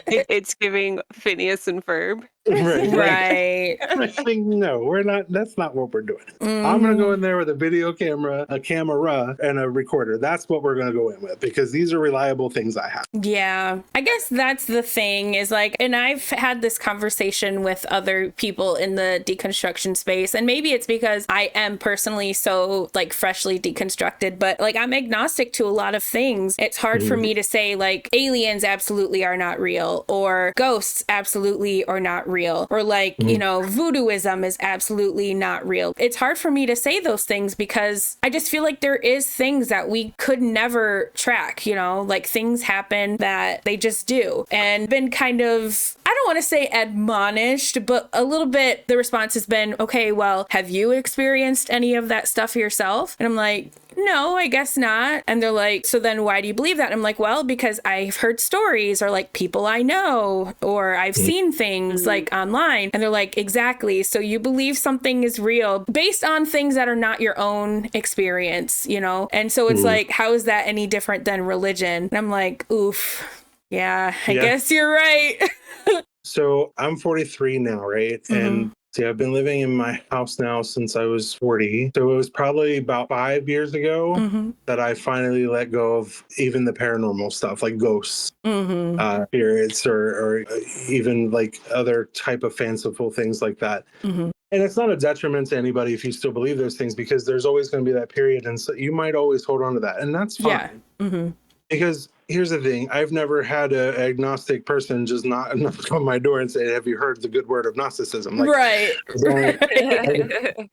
It's giving Phineas and Ferb. Right. Right. Like, no, we're not. That's not what we're doing. I'm going to go in there with a video camera, a camera, and a recorder. That's what we're going to go in with because these are reliable things I have. Yeah. I guess that's the thing is like, and I've had this conversation with other people in the deconstruction space, and maybe it's because I am personally so like freshly deconstructed, but like I'm agnostic to a lot of things. It's hard for me to say like aliens absolutely are not real or ghosts absolutely are not real or like, voodooism is absolutely not real. It's hard for me to say those things because I just feel like there is things that we could never track, like things happen that they just do. And been kind of, I don't want to say admonished, but a little bit the response has been, okay, well, have you experienced any of that stuff yourself? And I'm like, no, I guess not. And they're like, so then why do you believe that? And I'm like, well, because I've heard stories or like people I know, or I've seen things like online. And they're like, exactly. So you believe something is real based on things that are not your own experience, And so it's like, how is that any different than religion? And I'm like, oof. Yeah, I guess you're right. So I'm 43 now, right? And see, I've been living in my house now since I was 40. So it was probably about 5 years ago that I finally let go of even the paranormal stuff like ghosts, spirits, or even like other type of fanciful things like that. And it's not a detriment to anybody if you still believe those things because there's always going to be that period. And so you might always hold on to that. And that's fine. Yeah. Because here's the thing, I've never had an agnostic person just knock on my door and say, have you heard the good word of Gnosticism? Like, right. Exactly.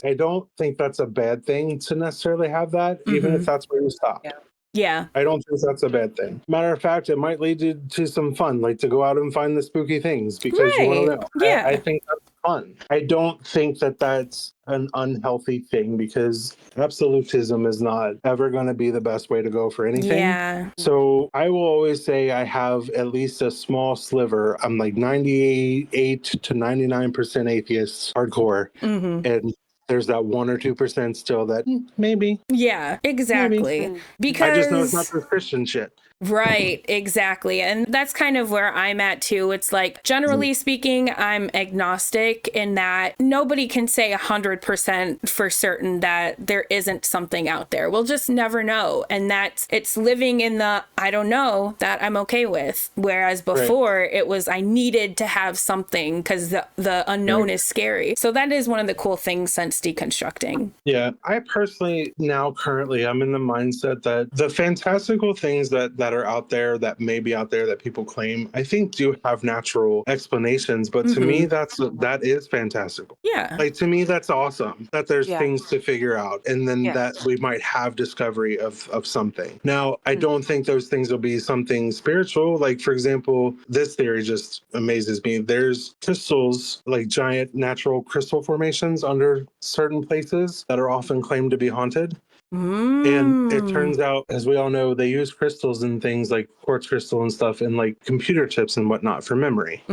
I don't think that's a bad thing to necessarily have that, even if that's where you stop. Yeah. I don't think that's a bad thing. Matter of fact, it might lead you to some fun, like to go out and find the spooky things because you want to know. Yeah. I think that's fun. I don't think that that's an unhealthy thing because absolutism is not ever going to be the best way to go for anything. Yeah. So I will always say I have at least a small sliver. I'm like 98 to 99% atheist, hardcore. And there's that 1 or 2% still that maybe. Yeah, exactly. Maybe. Because I just know it's not the Christian shit. Right, exactly. And that's kind of where I'm at too. It's like, generally speaking, I'm agnostic in that nobody can say 100% for certain that there isn't something out there. We'll just never know. And it's living in the I don't know that I'm okay with. Whereas before it was I needed to have something because the unknown is scary. So that is one of the cool things since deconstructing. Yeah, I personally currently I'm in the mindset that the fantastical things that are out there that may be out there that people claim, I think do have natural explanations. But to me, that is fantastical. Yeah. Like to me, that's awesome that there's things to figure out and then that we might have discovery of something. Now, I don't think those things will be something spiritual. Like, for example, this theory just amazes me. There's crystals, like giant natural crystal formations under certain places that are often claimed to be haunted. And it turns out, as we all know, they use crystals and things like quartz crystal and stuff in like computer chips and whatnot for memory.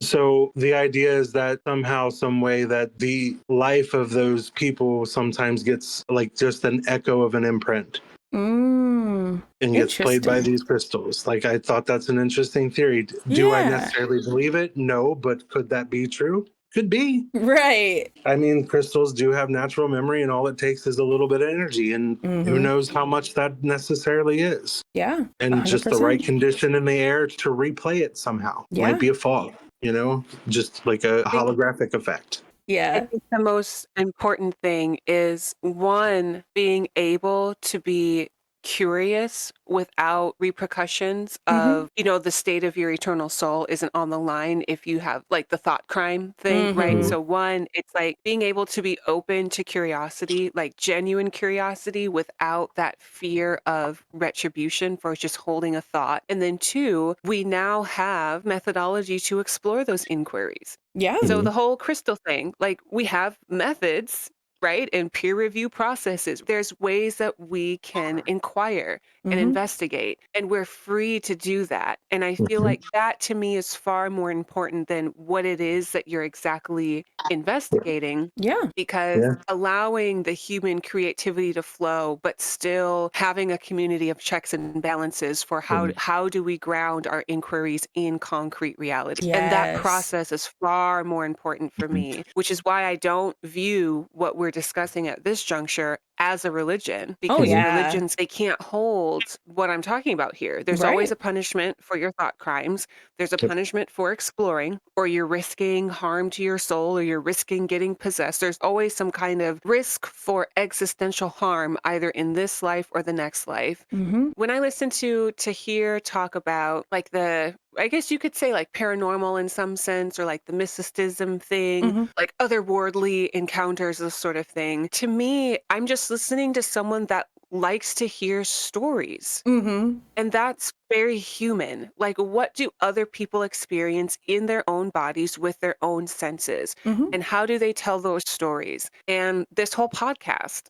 So the idea is that somehow, some way that the life of those people sometimes gets like just an echo of an imprint. And gets played by these crystals. Like, I thought that's an interesting theory. Do I necessarily believe it? No, but could that be true? Could be. Right. I mean, crystals do have natural memory, and all it takes is a little bit of energy, and who knows how much that necessarily is. Yeah. And 100%. just the right condition in the air to replay it somehow. Yeah. Might be a fog, just like a holographic effect. Yeah. I think the most important thing is one, being able to be curious without repercussions Mm-hmm. of, the state of your eternal soul isn't on the line if you have like the thought crime thing, right? Mm-hmm. Mhm. So one, it's like being able to be open to curiosity, like genuine curiosity without that fear of retribution for just holding a thought. And then two, we now have methodology to explore those inquiries. Yeah. So Mhm. the whole crystal thing, like we have methods, right? And peer review processes. There's ways that we can inquire and Mm-hmm. investigate, and we're free to do that. And I feel Mhm. like that to me is far more important than what it is that you're exactly investigating, Yeah. because Yeah. allowing the human creativity to flow, but still having a community of checks and balances for how Mhm. how do we ground our inquiries in concrete reality. And that Yes. process is far more important for Mhm. me, which is why I don't view what we're discussing at this juncture as a religion, Oh, because Mhm. yeah. religions, they can't hold what I'm talking about here. There's always Right. a punishment for your thought crimes. There's a Yep. punishment for exploring, or you're risking harm to your soul, or you're risking getting possessed. There's always some kind of risk for existential harm, either in this life or the next life. Mm-hmm. When I listen to hear talk about like I guess you could say like paranormal in some sense, or like the mysticism thing, Mm-hmm. like otherworldly encounters, this sort of thing. To me, I'm just listening to someone that likes to hear stories. Mm-hmm. And that's very human. Like, what do other people experience in their own bodies with their own senses? Mm-hmm. And how do they tell those stories? And this whole podcast,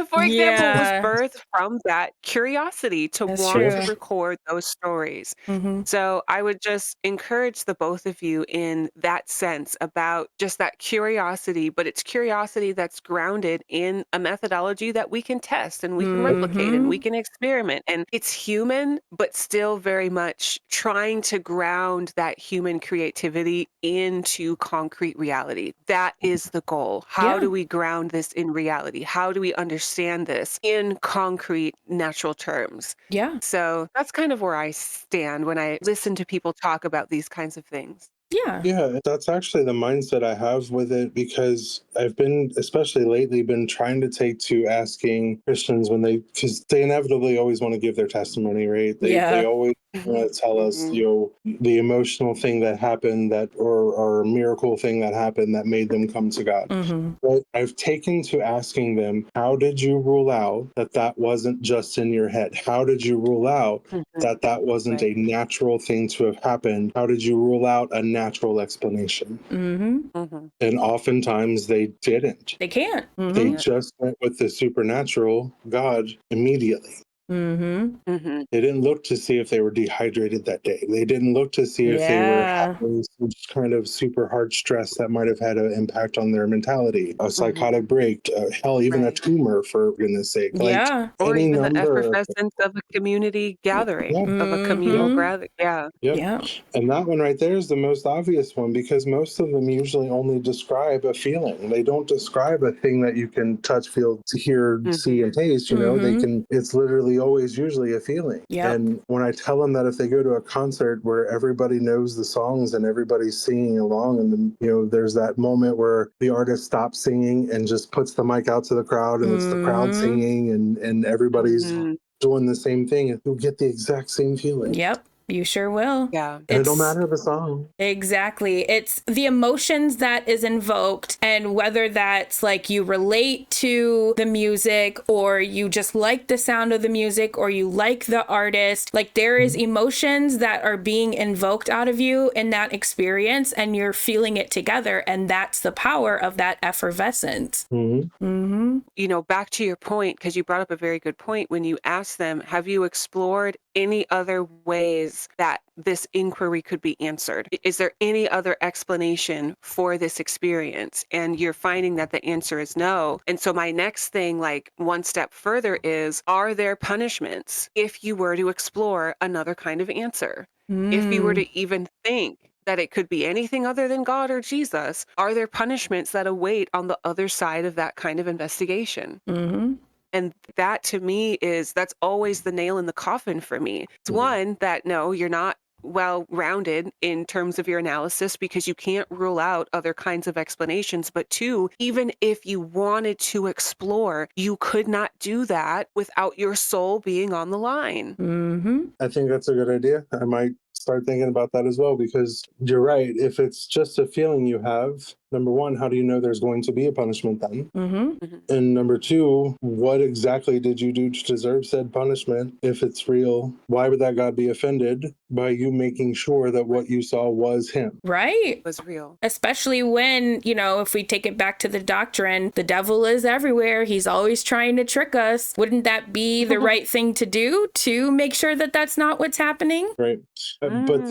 for example, was Yeah. birthed from that curiosity to That's want Yeah. to true. record those stories. Mm-hmm. So I would just encourage the both of you in that sense about just that curiosity, but it's curiosity that's grounded in a methodology that we can test and we can replicate and we Mm-hmm. can experiment. And it's human, but still very much trying to ground that human creativity into concrete reality. That is the goal. How Yeah. do we ground this in reality? How do we understand this in concrete, natural terms? Yeah. So that's kind of where I stand when I listen to people talk about these kinds of things. Yeah. Yeah, that's actually the mindset I have with it, because I've been, especially lately, been trying to take to asking Christians because they inevitably always want to give their testimony, right? They Yeah. always Mhm. want to tell us, Mhm. the emotional thing that happened, or miracle thing that happened that made them come to God. Mm-hmm. But I've taken to asking them, how did you rule out that that wasn't just in your head? How did you rule out Mhm. that that wasn't Right. a natural thing to have happened? How did you rule out a natural explanation? Mm-hmm. Mhm. And oftentimes they didn't. They can't. They Mm-hmm. Yeah. just went with the supernatural God immediately. Mm-hmm. Mhm. They didn't look to see if they were dehydrated that day. They didn't look to see if they were Yeah. having some kind of super hard stress that might have had an impact on their mentality, a Mhm. psychotic break, hell, even a Right. tumor, for goodness sake. Like Yeah. Or any even the number of, effervescence of a community gathering, yeah, of a yep, communal Mm-hmm. gathering. Yeah. yep. Yeah. And that one right there is the most obvious one, because most of them usually only describe a feeling. They don't describe a thing that you can touch, feel, hear, see, Mhm. and taste. Mm-hmm. It's literally always usually a feeling. Yep. And when I tell them that if they go to a concert where everybody knows the songs and everybody's singing along, and then, there's that moment where the artist stops singing and just puts the mic out to the crowd, and it's the crowd Mm-hmm. singing, and everybody's Mhm. doing the same thing, and you'll get the exact same feeling. Yep. You sure will. Yeah. And it don't It's matter the song. exactly. It's the emotions that is invoked, and whether that's like you relate to the music, or you just like the sound of the music, or you like the artist, like there is emotions that are being invoked out of you in that experience, and you're feeling it together. And that's the power of that effervescence. Mm-hmm. Mm-hmm. Back to your point, because you brought up a very good point when you asked them, have you explored any other ways that this inquiry could be answered? Is there any other explanation for this experience? And you're finding that the answer is no. And so my next thing, like one step further, is, are there punishments if you were to explore another kind of answer? If you were Mm. to even think that it could be anything other than God or Jesus, are there punishments that await on the other side of that kind of investigation? Mm-hmm. And that to me that's always the nail in the coffin for me. It's Mm-hmm. one that no, you're not well-rounded in terms of your analysis because you can't rule out other kinds of explanations. But two, even if you wanted to explore, you could not do that without your soul being on the line. Mm-hmm. I think that's a good idea. I might start thinking about that as well, because you're right. If it's just a feeling you have, number one, how do you know there's going to be a punishment then? Mm-hmm. And number two, what exactly did you do to deserve said punishment? If it's real, why would that God be offended by you making sure that what you saw was him? Right. Was real. Especially when, if we take it back to the doctrine, the devil is everywhere. He's always trying to trick us. Wouldn't that be the right thing to do to make sure that that's not what's happening? Right. But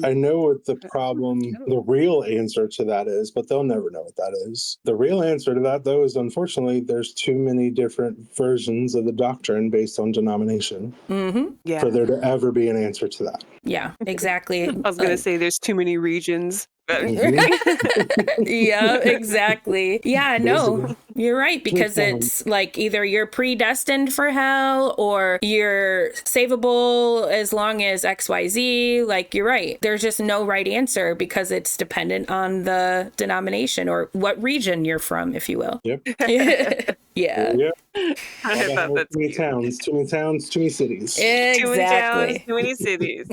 I know what the problem, the real answer to that is, but they'll never know what that is. The real answer to that, though, is unfortunately there's too many different versions of the doctrine based on denomination for there to ever be an answer to that. Yeah, exactly. I was going to say there's too many regions. Yeah, exactly. Yeah, no, you're right, because it's like either you're predestined for hell or you're savable as long as XYZ. Like, you're right. There's just no right answer because it's dependent on the denomination or what region you're from, if you will. Yep. Yeah. I thought that's too many towns, too many cities. Exactly. Too many towns, too many cities.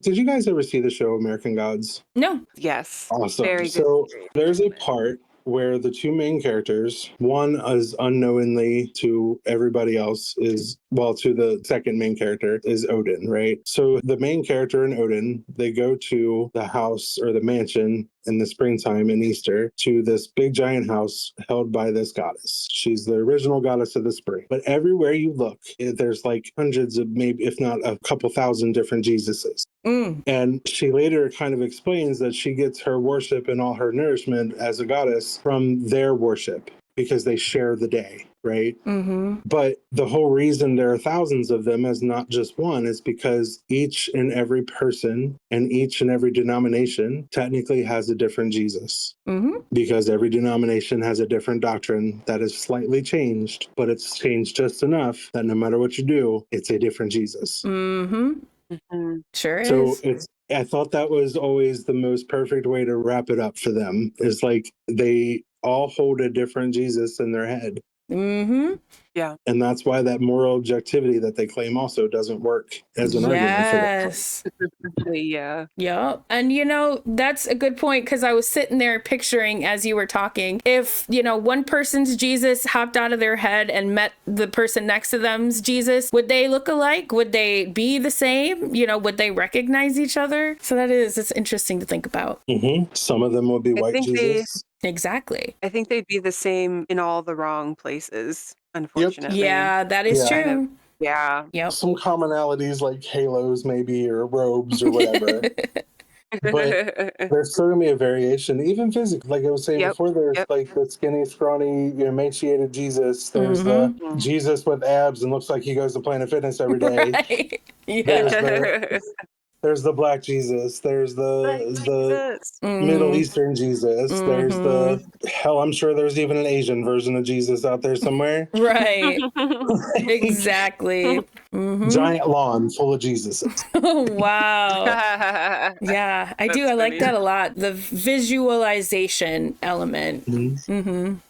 Did you guys ever see the show American Gods? No. Yes. Awesome. Very good. So there's a part where the two main characters, one is unknowingly to everybody else to the second main character is Odin, right? So the main character and Odin, they go to the house or the mansion in the springtime in Easter to this big giant house held by this goddess. She's the original goddess of the spring. But everywhere you look, there's like hundreds of, maybe if not a couple thousand different Jesuses. And she later kind of explains that she gets her worship and all her nourishment as a goddess from their worship because they share the day, right? But the whole reason there are thousands of them as not just one is because each and every person and each and every denomination technically has a different Jesus. Because every denomination has a different doctrine that is slightly changed, but it's changed just enough that no matter what you do, it's a different Jesus. Sure So is. I thought that was always the most perfect way to wrap it up for them. Is like they all hold a different Jesus in their head. Yeah. And that's why that moral objectivity that they claim also doesn't work as an argument for them. Yeah. Yep. And that's a good point, because I was sitting there picturing as you were talking, if, one person's Jesus hopped out of their head and met the person next to them's Jesus, would they look alike? Would they be the same? Would they recognize each other? So it's interesting to think about. Some of them would be white Jesus. Exactly. I think they'd be the same in all the wrong places, unfortunately. Yeah, that is true. Yeah. Yep. Some commonalities like halos maybe, or robes or whatever. But there's still gonna be a variation, even physically. Like I was saying before, there's like the skinny, scrawny, emaciated Jesus. There's the Jesus with abs and looks like he goes to Planet Fitness every day. Right. Yeah. There's the black Jesus. There's the Middle Eastern Jesus. There's I'm sure there's even an Asian version of Jesus out there somewhere. Right. Exactly. Giant lawn full of Jesuses. Oh, wow. Yeah, I do. I like that a lot. The visualization element.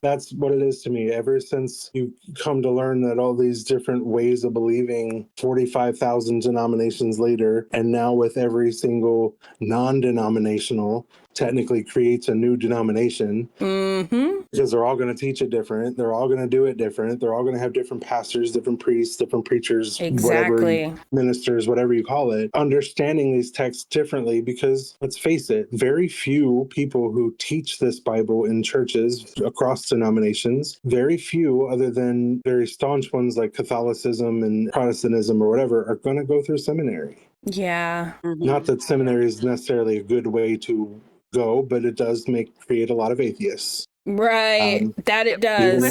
That's what it is to me. Ever since you come to learn that all these different ways of believing 45,000 denominations later, and now with every single non-denominational technically creates a new denomination because they're all going to teach it different. They're all going to do it different. They're all going to have different pastors, different priests, different preachers, whatever, ministers, whatever you call it, understanding these texts differently because let's face it, very few people who teach this Bible in churches across denominations, very few other than very staunch ones like Catholicism and Protestantism or whatever are going to go through seminary. Yeah. Not that seminary is necessarily a good way to go, but it does create a lot of atheists. Right. That it does.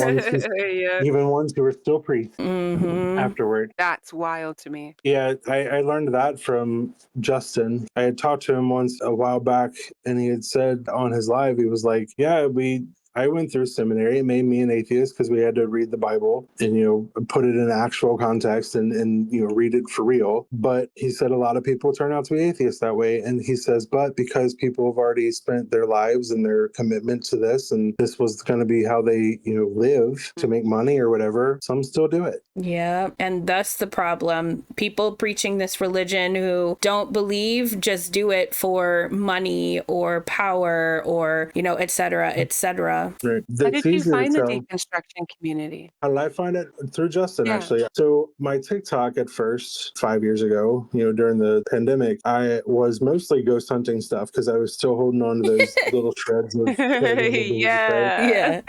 Even ones who are still priests afterward. That's wild to me. Yeah, I learned that from Justin. I had talked to him once a while back, and he had said on his live, he was like, yeah, I went through seminary. It made me an atheist because we had to read the Bible and, put it in actual context and, read it for real. But he said a lot of people turn out to be atheists that way. And he says, but because people have already spent their lives and their commitment to this, and this was going to be how they, live to make money or whatever, some still do it. Yeah. And thus the problem. People preaching this religion who don't believe just do it for money or power or, et cetera, et cetera. Right. How did you find the deconstruction community? How did I find it? Through Justin, Yeah. actually. So my TikTok at first, 5 years ago, during the pandemic, I was mostly ghost hunting stuff because I was still holding on to those little shreds of Yeah.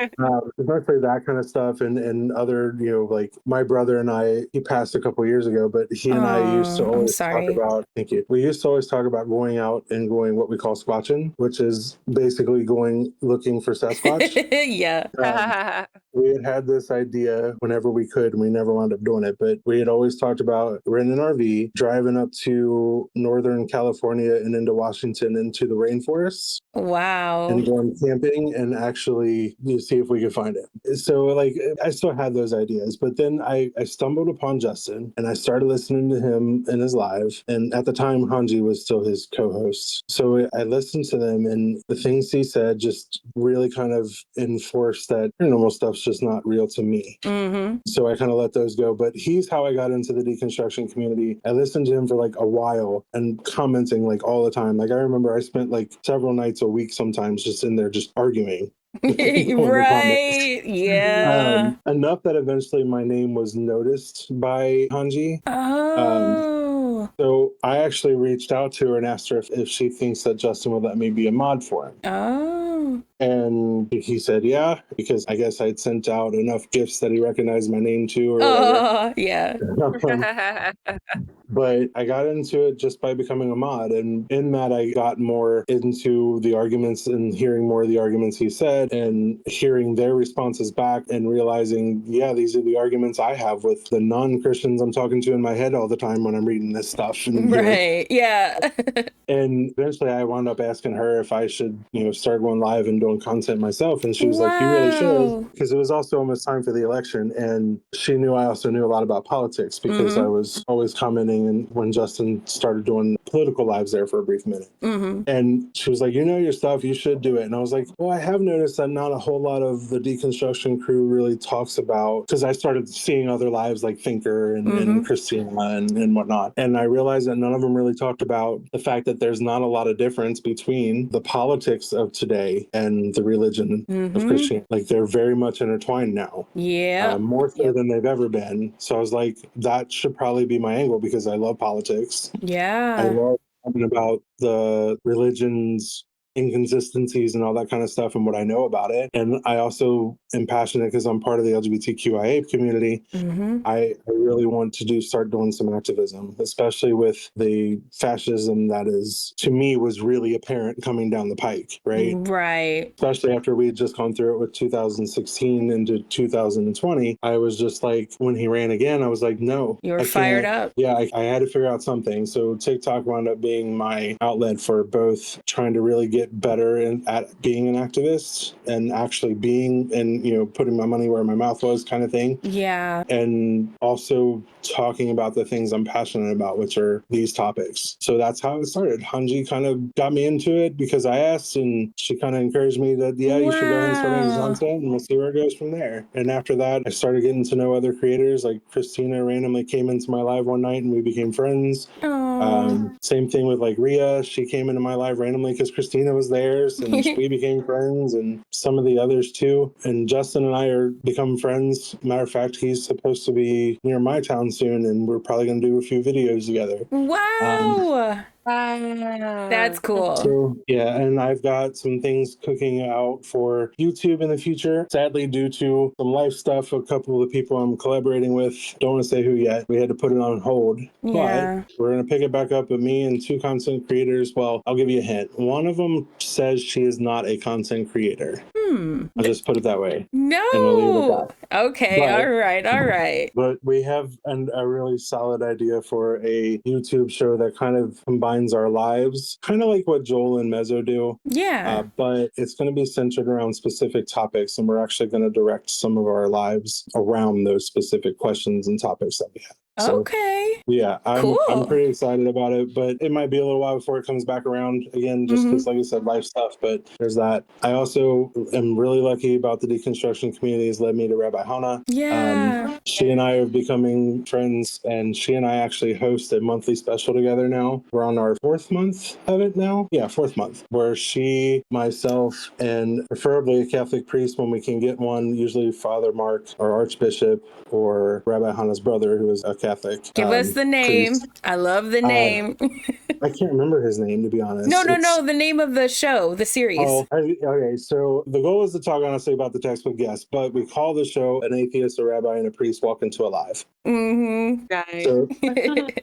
especially that kind of stuff and other, like my brother and I, he passed a couple years ago, but he and I used to always talk about, thank you. We used to always talk about going out and going what we call squatching, which is basically going looking for Sasquatch. Yeah. We had this idea whenever we could, and we never wound up doing it, but we had always talked about renting an RV, driving up to Northern California and into Washington into the rainforests. Wow. And going camping and actually see if we could find it. So like I still had those ideas, but then I stumbled upon Justin and I started listening to him in his live. And at the time, Hanji was still his co-host. So I listened to them and the things he said just really kind of enforced that paranormal stuff's just not real to me. Mm-hmm. So I kind of let those go. But he's how I got into the deconstruction community. I listened to him for like a while and commenting like all the time. Like I remember I spent like several nights a week sometimes just in there just arguing. Right. Yeah. Enough that eventually my name was noticed by Hanji. So I actually reached out to her and asked her if she thinks that Justin would let me be a mod for him. Oh. And he said, yeah, because I guess I'd sent out enough gifts that he recognized my name too or whatever. Yeah. But I got into it just by becoming a mod. And in that, I got more into the arguments and hearing more of the arguments he said and hearing their responses back and realizing, yeah, these are the arguments I have with the non-Christians I'm talking to in my head all the time when I'm reading this stuff. And, right. Yeah. and eventually I wound up asking her if I should, start going live and doing content myself. And she was like, you really should. Because it was also almost time for the election. And she knew I also knew a lot about politics because I was always commenting and when Justin started doing political lives there for a brief minute. And she was like, you know your stuff, you should do it. And I was like, well, I have noticed that not a whole lot of the deconstruction crew really talks about, because I started seeing other lives like Thinker and Christina and whatnot. And I realized that none of them really talked about the fact that there's not a lot of difference between the politics of today and the religion of Christianity. Like they're very much intertwined now. Yeah. More so than they've ever been. So I was like, that should probably be my angle because I love politics. Yeah. I love talking about the religion's inconsistencies and all that kind of stuff and what I know about it. And I also am passionate because I'm part of the LGBTQIA community. I really want to start doing some activism, especially with the fascism that is, to me, was really apparent coming down the pike, right? Right. Especially after we had just gone through it with 2016 into 2020. I was just like, when he ran again, I was like, no. You were fired up. Yeah, I had to figure out something. So TikTok wound up being my outlet for both trying to really get better at being an activist and actually being and, putting my money where my mouth was kind of thing. Yeah. And also talking about the things I'm passionate about, which are these topics. So that's how it started. Hanji kind of got me into it because I asked and she kind of encouraged me that, yeah, you should go ahead and start making content and we'll see where it goes from there. And after that, I started getting to know other creators. Like Christina randomly came into my live one night and we became friends. Same thing with like Rhea. She came into my live randomly because Christina was there and we became friends and some of the others too. And Justin and I are become friends. Matter of fact, he's supposed to be near my town soon and we're probably going to do a few videos together. Wow. That's cool. So, yeah, and I've got some things cooking out for YouTube in the future. Sadly, due to some life stuff, a couple of the people I'm collaborating with, don't want to say who yet, we had to put it on hold. Yeah. But we're going to pick it back up with me and two content creators. Well, I'll give you a hint. One of them says she is not a content creator. I'll just put it that way. No. And we'll leave it at that. Okay. But- all right. But we have a really solid idea for a YouTube show that kind of combines our lives, kind of like what Joel and Mezzo do. Yeah. But it's going to be centered around specific topics, and we're actually going to direct some of our lives around those specific questions and topics that we have. So, Okay. yeah, I'm Cool. pretty excited about it, but it might be a little while before it comes back around again, just because, like I said, life stuff. But there's that. I also am really lucky about the deconstruction community has led me to Rabbi Hannah. Yeah. She and I are becoming friends, and she and I actually host a monthly special together now. We're on our 4th month of it now. Yeah, 4th month, where she, myself, and preferably a Catholic priest when we can get one, usually Father Mark, our Archbishop, or Rabbi Hannah's brother, who is a Catholic. Give us the name. priest. I love the name. I can't remember his name, to be honest. No. The name of the show, the series. Okay. So the goal is to talk honestly about the text with guests, but we call the show An Atheist, a Rabbi, and a Priest Walk Into a Live. Nice. So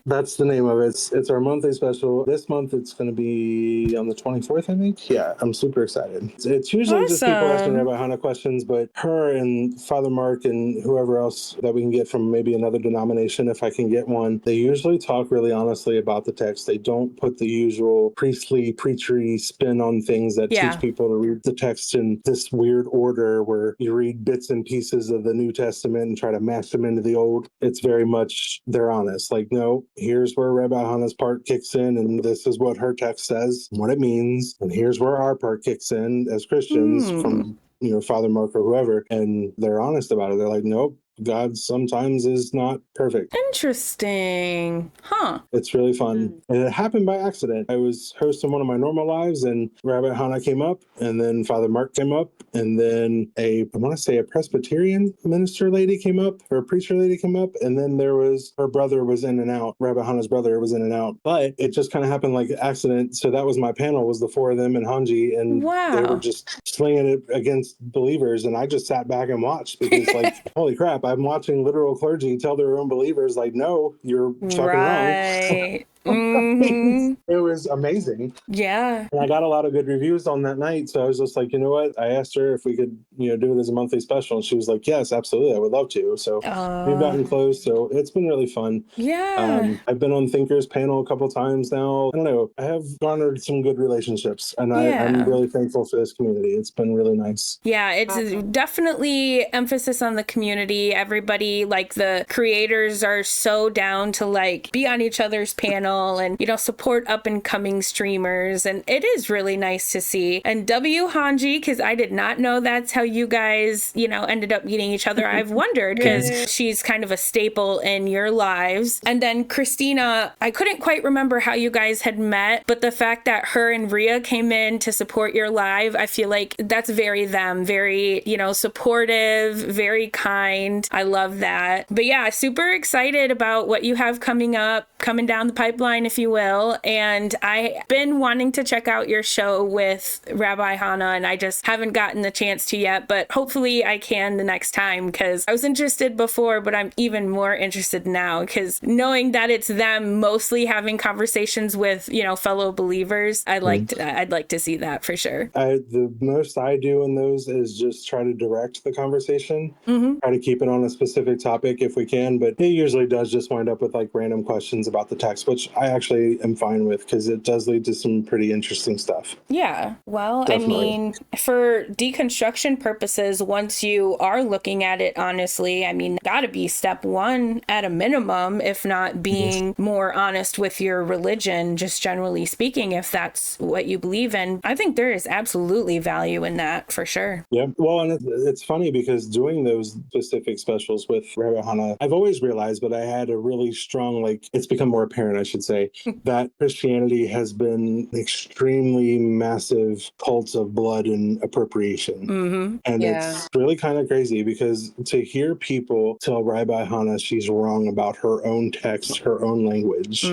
that's the name of it. It's our monthly special. This month it's going to be on the 24th, I think. Yeah, I'm super excited. It's usually just people asking Awesome. Rabbi Hannah questions, but her and Father Mark and whoever else that we can get from maybe another denomination, if I can get one, they usually talk really honestly about the text. They don't put the usual priestly, preachery spin on things that Yeah. teach people to read the text in this weird order where you read bits and pieces of the New Testament and try to mash them into the Old. It's very much, they're honest. Like, no, here's where Rabbi Hannah's part kicks in, and this is what her text says, what it means, and here's where our part kicks in as Christians from, Father Mark or whoever, and they're honest about it. They're like, nope, God sometimes is not perfect. Interesting. Huh. It's really fun. And it happened by accident. I was hosting one of my normal lives, and Rabbi Hannah came up, and then Father Mark came up, and then I want to say a Presbyterian minister lady came up, or a preacher lady came up, and then there was, her brother was in and out. Rabbi Hannah's brother was in and out. But it just kind of happened like accident. So that was my panel, was the 4 of them and Hanji, and they were Wow. just slinging it against believers, and I just sat back and watched because like, holy crap, I'm watching literal clergy tell their own believers like, no, you're fucking wrong. Right. Mm-hmm. It was amazing. Yeah. And I got a lot of good reviews on that night. So I was just like, you know what? I asked her if we could, do it as a monthly special. And she was like, yes, absolutely. I would love to. So we've gotten close. So it's been really fun. Yeah. I've been on Thinker's panel a couple times now. I don't know. I have garnered some good relationships, and I'm really thankful for this community. It's been really nice. Yeah, it's definitely emphasis on the community. Everybody, like the creators, are so down to like be on each other's panel and, support up and coming streamers. And it is really nice to see. And W Hanji, because I did not know that's how you guys, ended up meeting each other. I've wondered because she's kind of a staple in your lives. And then Christina, I couldn't quite remember how you guys had met, but the fact that her and Rhea came in to support your live, I feel like that's very them, very, supportive, very kind. I love that. But yeah, super excited about what you have coming up, coming down the pipeline, if you will. And I've been wanting to check out your show with Rabbi Hannah, and I just haven't gotten the chance to yet, but hopefully I can the next time, because I was interested before, but I'm even more interested now, because knowing that it's them mostly having conversations with, fellow believers, I'd like to see that for sure. The most I do in those is just try to direct the conversation, try to keep it on a specific topic if we can, but it usually does just wind up with like random questions about the text, which I actually am fine with because it does lead to some pretty interesting stuff. Yeah. Well, Definitely. I mean, for deconstruction purposes, once you are looking at it honestly, I mean, gotta be step 1 at a minimum, if not being more honest with your religion, just generally speaking, if that's what you believe in. I think there is absolutely value in that for sure. Yeah. Well, and it's funny because doing those specific specials with Rabbi Hannah, I've always realized, but I had a really strong, it's become more apparent, I should say, that Christianity has been extremely massive cults of blood and appropriation. And it's really kind of crazy because to hear people tell Rabbi Hannah she's wrong about her own text, her own language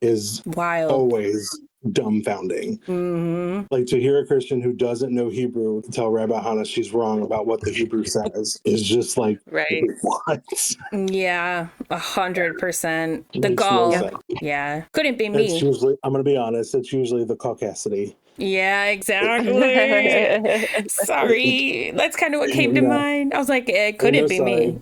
is Wild. always dumbfounding. Like to hear a Christian who doesn't know Hebrew tell Rabbi Hannah she's wrong about what the Hebrew says is just like, what? Yeah, 100%. The Makes no gall. sense. Yeah. Couldn't be me. It's usually, I'm going to be honest, it's usually the caucasity. Yeah, exactly. Sorry. That's kind of what came to Yeah. mind. I was like, it Ain't couldn't no be sorry. me.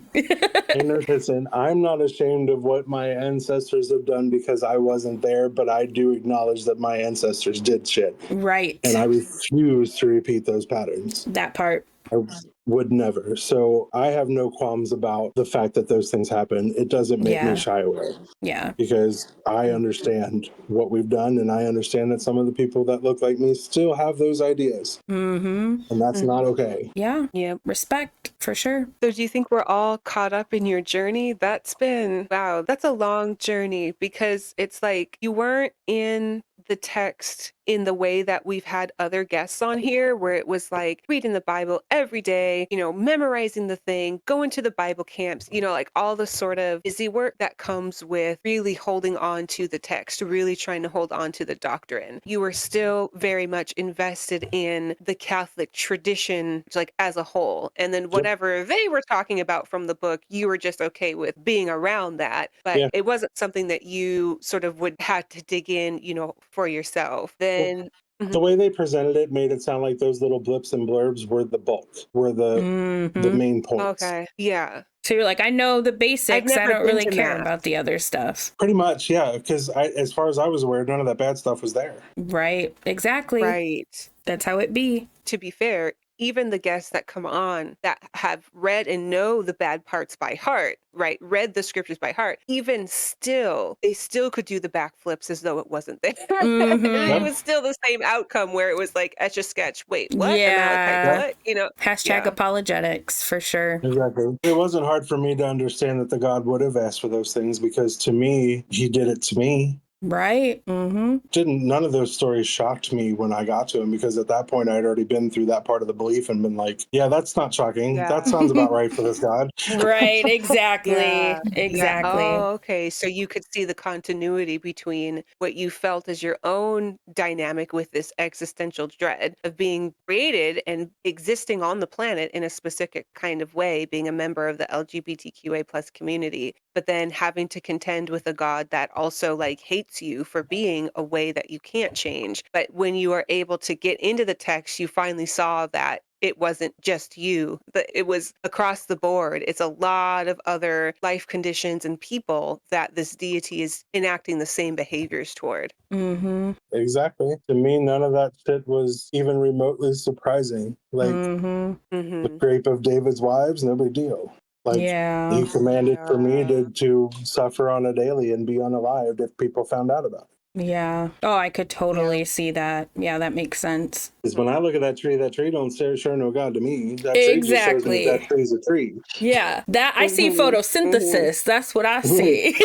Ain't no pissing. I'm not ashamed of what my ancestors have done because I wasn't there, but I do acknowledge that my ancestors did shit. Right. And I refuse to repeat those patterns. That part. I would never. So I have no qualms about the fact that those things happen. It doesn't make me Yeah. shy away Yeah. because I understand what we've done, and I understand that some of the people that look like me still have those ideas. Mm-hmm. And that's not okay. Yeah. Yep. Respect for sure. So do you think we're all caught up in your journey? That's been, wow, that's a long journey because it's like you weren't in the text in the way that we've had other guests on here, where it was like reading the Bible every day, memorizing the thing, going to the Bible camps, like all the sort of busy work that comes with really holding on to the text, really trying to hold on to the doctrine. You were still very much invested in the Catholic tradition, like as a whole. And then whatever they were talking about from the book, you were just okay with being around that. But it wasn't something that you sort of would have to dig in, for yourself. Then The way they presented it made it sound like those little blips and blurbs were the bulk, were the Mm-hmm. main points. okay. Yeah. So you're like, I know the basics. I never don't been really to care math. about the other stuff. Pretty much, yeah. Because as far as I was aware, none of that bad stuff was there. Right. Exactly. Right. That's how it be. To be fair, even the guests that come on that have read and know the bad parts by heart, right? Read the scriptures by heart, even still, they still could do the backflips as though it wasn't there. Mm-hmm. It was still the same outcome where it was like etch a sketch. Wait, what? Amalekite, Yeah. what? Hashtag Yeah. apologetics for sure. Exactly. It wasn't hard for me to understand that the God would have asked for those things because to me, he did it to me. Right. Mm-hmm. None of those stories shocked me when I got to him because at that point I'd already been through that part of the belief and been like, yeah, that's not shocking. Yeah. That sounds about right for this God. Right. Exactly. Yeah. Exactly. Oh, okay. So you could see the continuity between what you felt as your own dynamic with this existential dread of being created and existing on the planet in a specific kind of way, being a member of the LGBTQA plus community, but then having to contend with a God that also like hates you for being a way that you can't change. But when you are able to get into the text, you finally saw that it wasn't just you, but it was across the board. It's a lot of other life conditions and people that this deity is enacting the same behaviors toward. Mm-hmm. Exactly. To me, none of that shit was even remotely surprising. Like Mm-hmm. the Mm-hmm. rape of David's wives, no big deal. Like Yeah. he commanded for me to suffer on a daily and be unalived if people found out about it. Yeah. Oh, I could totally see that. Yeah, that makes sense. Because when I look at that tree don't show no God to me. That tree just shows me Exactly. that tree's a tree. Yeah. That I see Mhm. photosynthesis. That's what I see.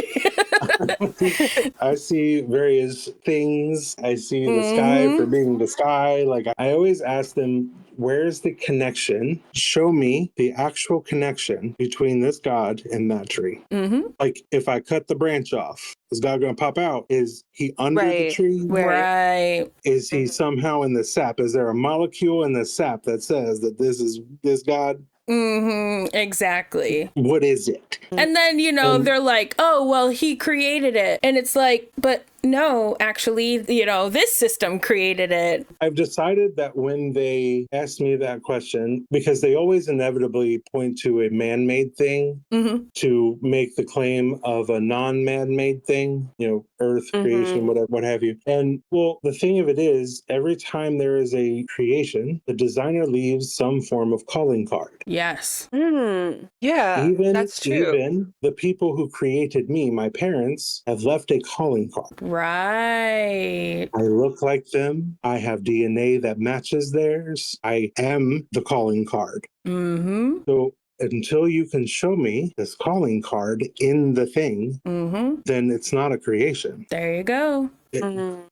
I see various things. I see the sky for Mm-hmm. being the sky. Like I always ask them, where's the connection? Show me the actual connection between this God and that tree. Mm-hmm. Like if I cut the branch off, is God going to pop out? Is he under the Right. tree? Right. Is he somehow in the sap? Is there a molecule in the sap that says that this is this God? Mm-hmm. Exactly. What is it? And then, And they're like, oh, well, he created it. And it's like, but no, actually, this system created it. I've decided that when they ask me that question, because they always inevitably point to a man-made thing Mm-hmm. to make the claim of a non-man-made thing, earth, creation, whatever, what have you. And well, the thing of it is, every time there is a creation, the designer leaves some form of calling card. Yes. Yeah, that's true. Even the people who created me, my parents, have left a calling card. Right. I look like them. I have DNA that matches theirs. I am the calling card. Mm-hmm. So until you can show me this calling card in the thing, Mm-hmm. then it's not a creation. There you go.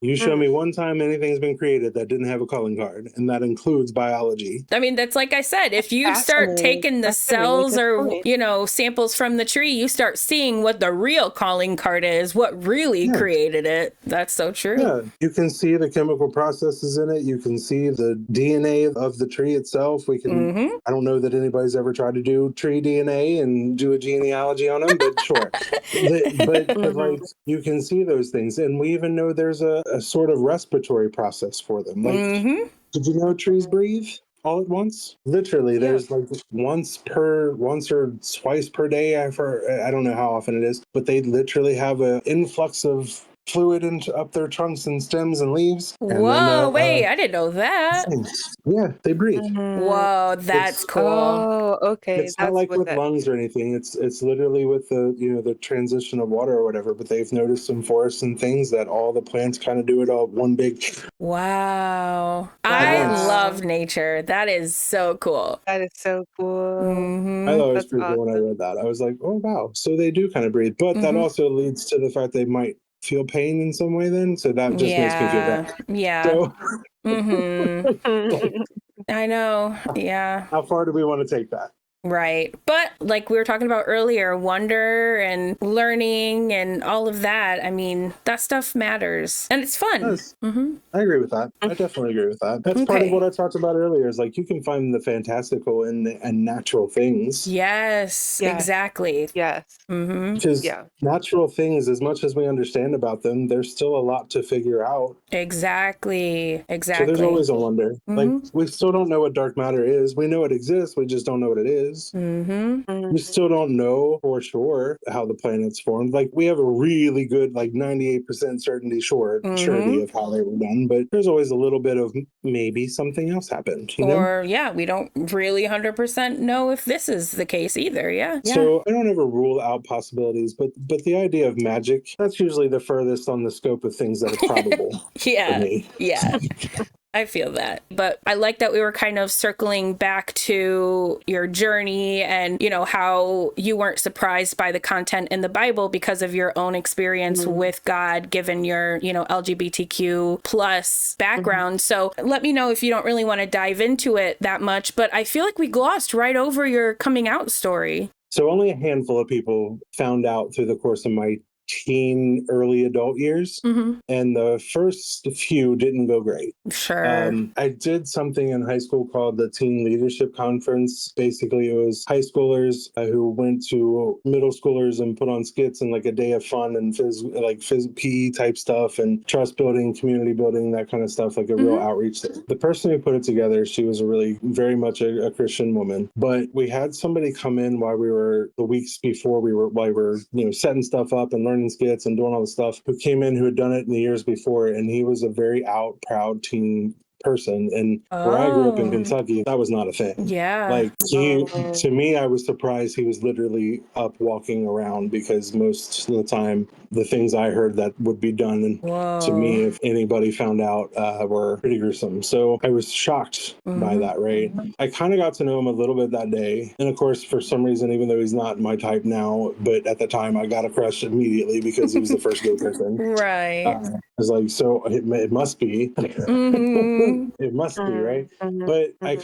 You show me one time anything's been created that didn't have a calling card, and that includes biology. I mean, that's like I said, if you start Fascinating. taking the That's a really cells good or, point. samples from the tree, you start seeing what the real calling card is, what really created it. That's so true. Yeah, you can see the chemical processes in it. You can see the DNA of the tree itself. We can, I don't know that anybody's ever tried to do tree DNA and do a genealogy on them, but sure. But like, you can see those things. And we even know there's a sort of respiratory process for them. Like, did you know trees breathe all at once? Literally, Yeah. there's like once or twice per day. I don't know how often it is, but they literally have an influx of fluid into up their trunks and stems and leaves. And then Whoa, wait, I didn't know that. yeah, they breathe. Whoa, that's cool. Oh, okay. It's not That's like what with that. lungs or anything. It's literally with the transition of water or whatever. But they've noticed in forests and things that all the plants kind of do it all one big. Wow. At I once. love nature. That is so cool. That is so cool. I thought it was That's pretty cool when I awesome. read that. I was like, oh wow, so they do kind of breathe. But that also leads to the fact they might feel pain in some way. Then, so that just makes me feel bad. Yeah. So, I know. Yeah. how far do we want to take that? Right. But like we were talking about earlier, wonder and learning and all of that. I mean, that stuff matters and it's fun. Yes. I agree with that. I definitely agree with that. That's part of what I talked about earlier is like you can find the fantastical and natural things. Yes, exactly. Yes. Because natural things, as much as we understand about them, there's still a lot to figure out. Exactly. So there's always a wonder. Like, we still don't know what dark matter is. We know it exists. We just don't know what it is. We still don't know for sure how the planets formed. Like, we have a really good, like 98% surety of how they were done, but there's always a little bit of maybe something else happened, you know? Or, we don't really 100% know if this is the case either. Yeah. So I don't ever rule out possibilities, but the idea of magic, that's usually the furthest on the scope of things that are probable for me. Yeah. I feel that. But I like that we were kind of circling back to your journey and, how you weren't surprised by the content in the Bible because of your own experience with God, given your, LGBTQ plus background. So let me know if you don't really want to dive into it that much. But I feel like we glossed right over your coming out story. So only a handful of people found out through the course of my teen, early adult years. And the first few didn't go great. Sure. I did something in high school called the Teen Leadership Conference. Basically, it was high schoolers who went to middle schoolers and put on skits and like a day of fun and PE type stuff and trust building, community building, that kind of stuff, like a real outreach thing. The person who put it together, she was very much a Christian woman. But we had somebody come in while the weeks before while we were setting stuff up and learning skits and doing all the stuff, who came in who had done it in the years before, and he was a very out, proud teen person. And where I grew up in Kentucky, that was not a thing. Yeah. Like to me, I was surprised he was literally up walking around, because most of the time the things I heard that would be done to me if anybody found out were pretty gruesome. So I was shocked by that, right? I kind of got to know him a little bit that day. And of course, for some reason, even though he's not my type now, but at the time I got a crush immediately because he was the first gay person. Right. I was like, so it must be. It must be, right? But I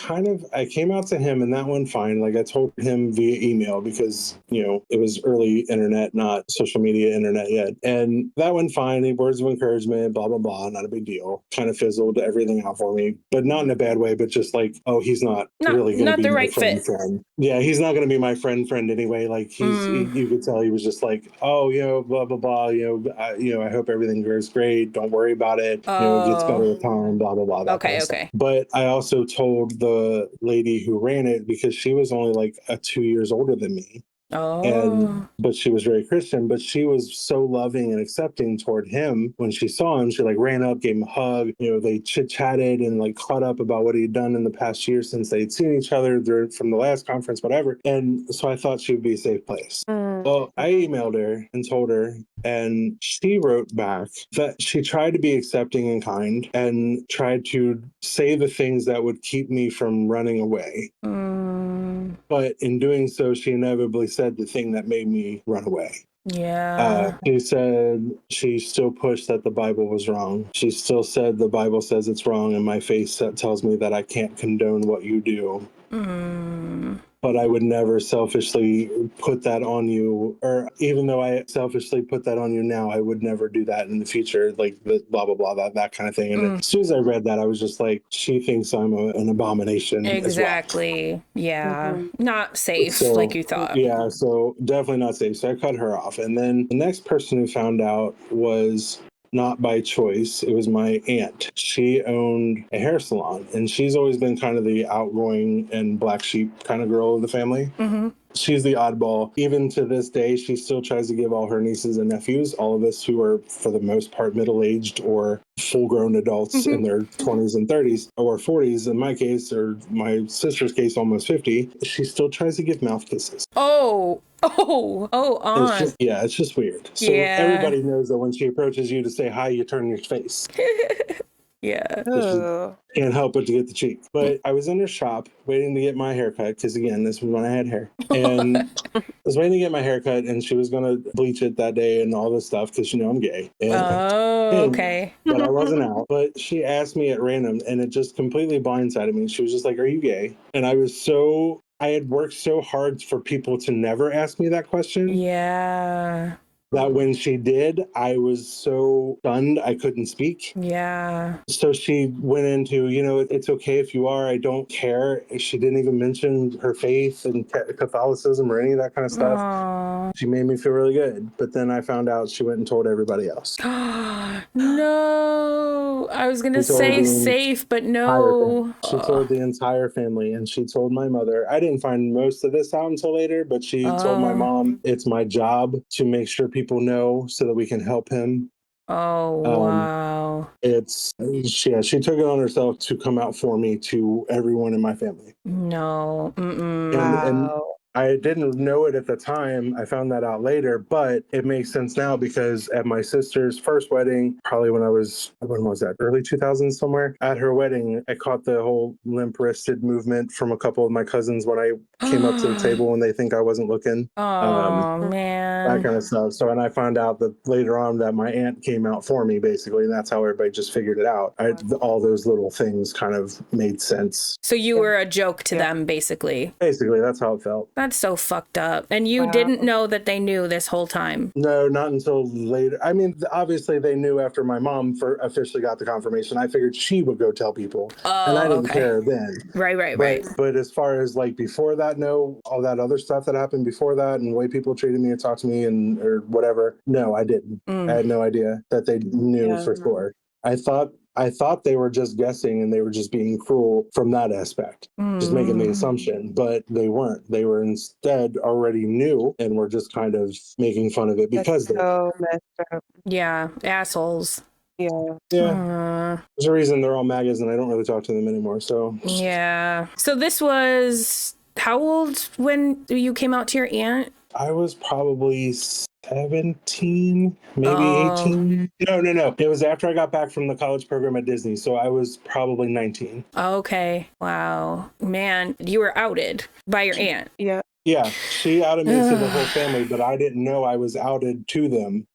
came out to him, and that went fine. Like, I told him via email because, it was early internet, not social media internet yet. And that went fine. The words of encouragement, blah, blah, blah, not a big deal. Kind of fizzled everything out for me, but not in a bad way, but just like, oh, he's not really going to be my friend. Yeah, he's not going to be my friend anyway. Like, you could tell he was just like, oh, blah, blah, blah, I hope everything goes great. Don't worry about it. It gets better with time, blah, blah, blah. That kind of stuff. But I also told the lady who ran it, because she was only like 2 years older than me. But she was very Christian, but she was so loving and accepting toward him. When she saw him, she like ran up, gave him a hug. They chit-chatted and like caught up about what he'd done in the past year since they'd seen each other from the last conference, whatever. And so I thought she would be a safe place. Well, I emailed her and told her, and she wrote back that she tried to be accepting and kind and tried to say the things that would keep me from running away. But in doing so, she inevitably said the thing that made me run away. Yeah. She said she still pushed that the Bible was wrong. She still said the Bible says it's wrong, and my face tells me that I can't condone what you do. But I would never selfishly put that on you, or even though I selfishly put that on you now, I would never do that in the future, like the blah, blah, blah, that kind of thing. And as soon as I read that, I was just like, she thinks I'm an abomination Exactly. as well. Yeah. Not safe like you thought. Yeah, so definitely not safe. So I cut her off. And then the next person who found out was not by choice. It was my aunt. She owned a hair salon, and she's always been kind of the outgoing and black sheep kind of girl of the family. Mm-hmm. She's the oddball. Even to this day, she still tries to give all her nieces and nephews, all of us who are, for the most part, middle-aged or full-grown adults in their 20s and 30s, or 40s in my case, or my sister's case, almost 50, she still tries to give mouth kisses. Aunt. It's just weird. So everybody knows that when she approaches you to say hi, you turn your face. Yeah. Oh. Can't help but to get the cheek. But I was in her shop waiting to get my haircut, because again, this was when I had hair. And I was waiting to get my haircut, and she was going to bleach it that day and all this stuff, because, I'm gay. Okay. But I wasn't out. But she asked me at random, and it just completely blindsided me. She was just like, "Are you gay?" And I had worked so hard for people to never ask me that question. Yeah. That when she did, I was so stunned I couldn't speak. Yeah. So she went into, it's okay if you are, I don't care. She didn't even mention her faith and Catholicism or any of that kind of stuff. Aww. She made me feel really good. But then I found out she went and told everybody else. No. I was going to say safe, but no. She told the entire family, and she told my mother. I didn't find most of this out until later, but she told my mom, it's my job to make sure people know so that we can help him. Oh, wow. She took it on herself to come out for me to everyone in my family. No. Mm-mm. And I didn't know it at the time. I found that out later, but it makes sense now, because at my sister's first wedding, probably when was that? Early 2000s somewhere. At her wedding, I caught the whole limp-wristed movement from a couple of my cousins when I came up to the table when they think I wasn't looking. Oh, man. That kind of stuff. So, and I found out that later on that my aunt came out for me, basically, and that's how everybody just figured it out. All those little things kind of made sense. So you were a joke to them, basically. Basically, that's how it felt. That's so fucked up. And you didn't know that they knew this whole time? No, not until later. I mean, obviously they knew after my mom officially got the confirmation. I figured she would go tell people. And I didn't care then. Right. But as far as like before that, no, all that other stuff that happened before that and the way people treated me and talked to me or whatever, no, I didn't. I had no idea that they knew for sure. I thought they were just guessing and they were just being cruel from that aspect, just making the assumption, but they weren't. They were instead already knew and were just kind of making fun of it because That's so messed up. Yeah, assholes. Yeah. There's a reason they're all MAGAs and I don't really talk to them anymore. So yeah. So this was how old when you came out to your aunt? I was probably 17, maybe 18. No. It was after I got back from the college program at Disney. So I was probably 19. Okay. Wow. Man, you were outed by your aunt. Yeah, she outed me to the whole family, but I didn't know I was outed to them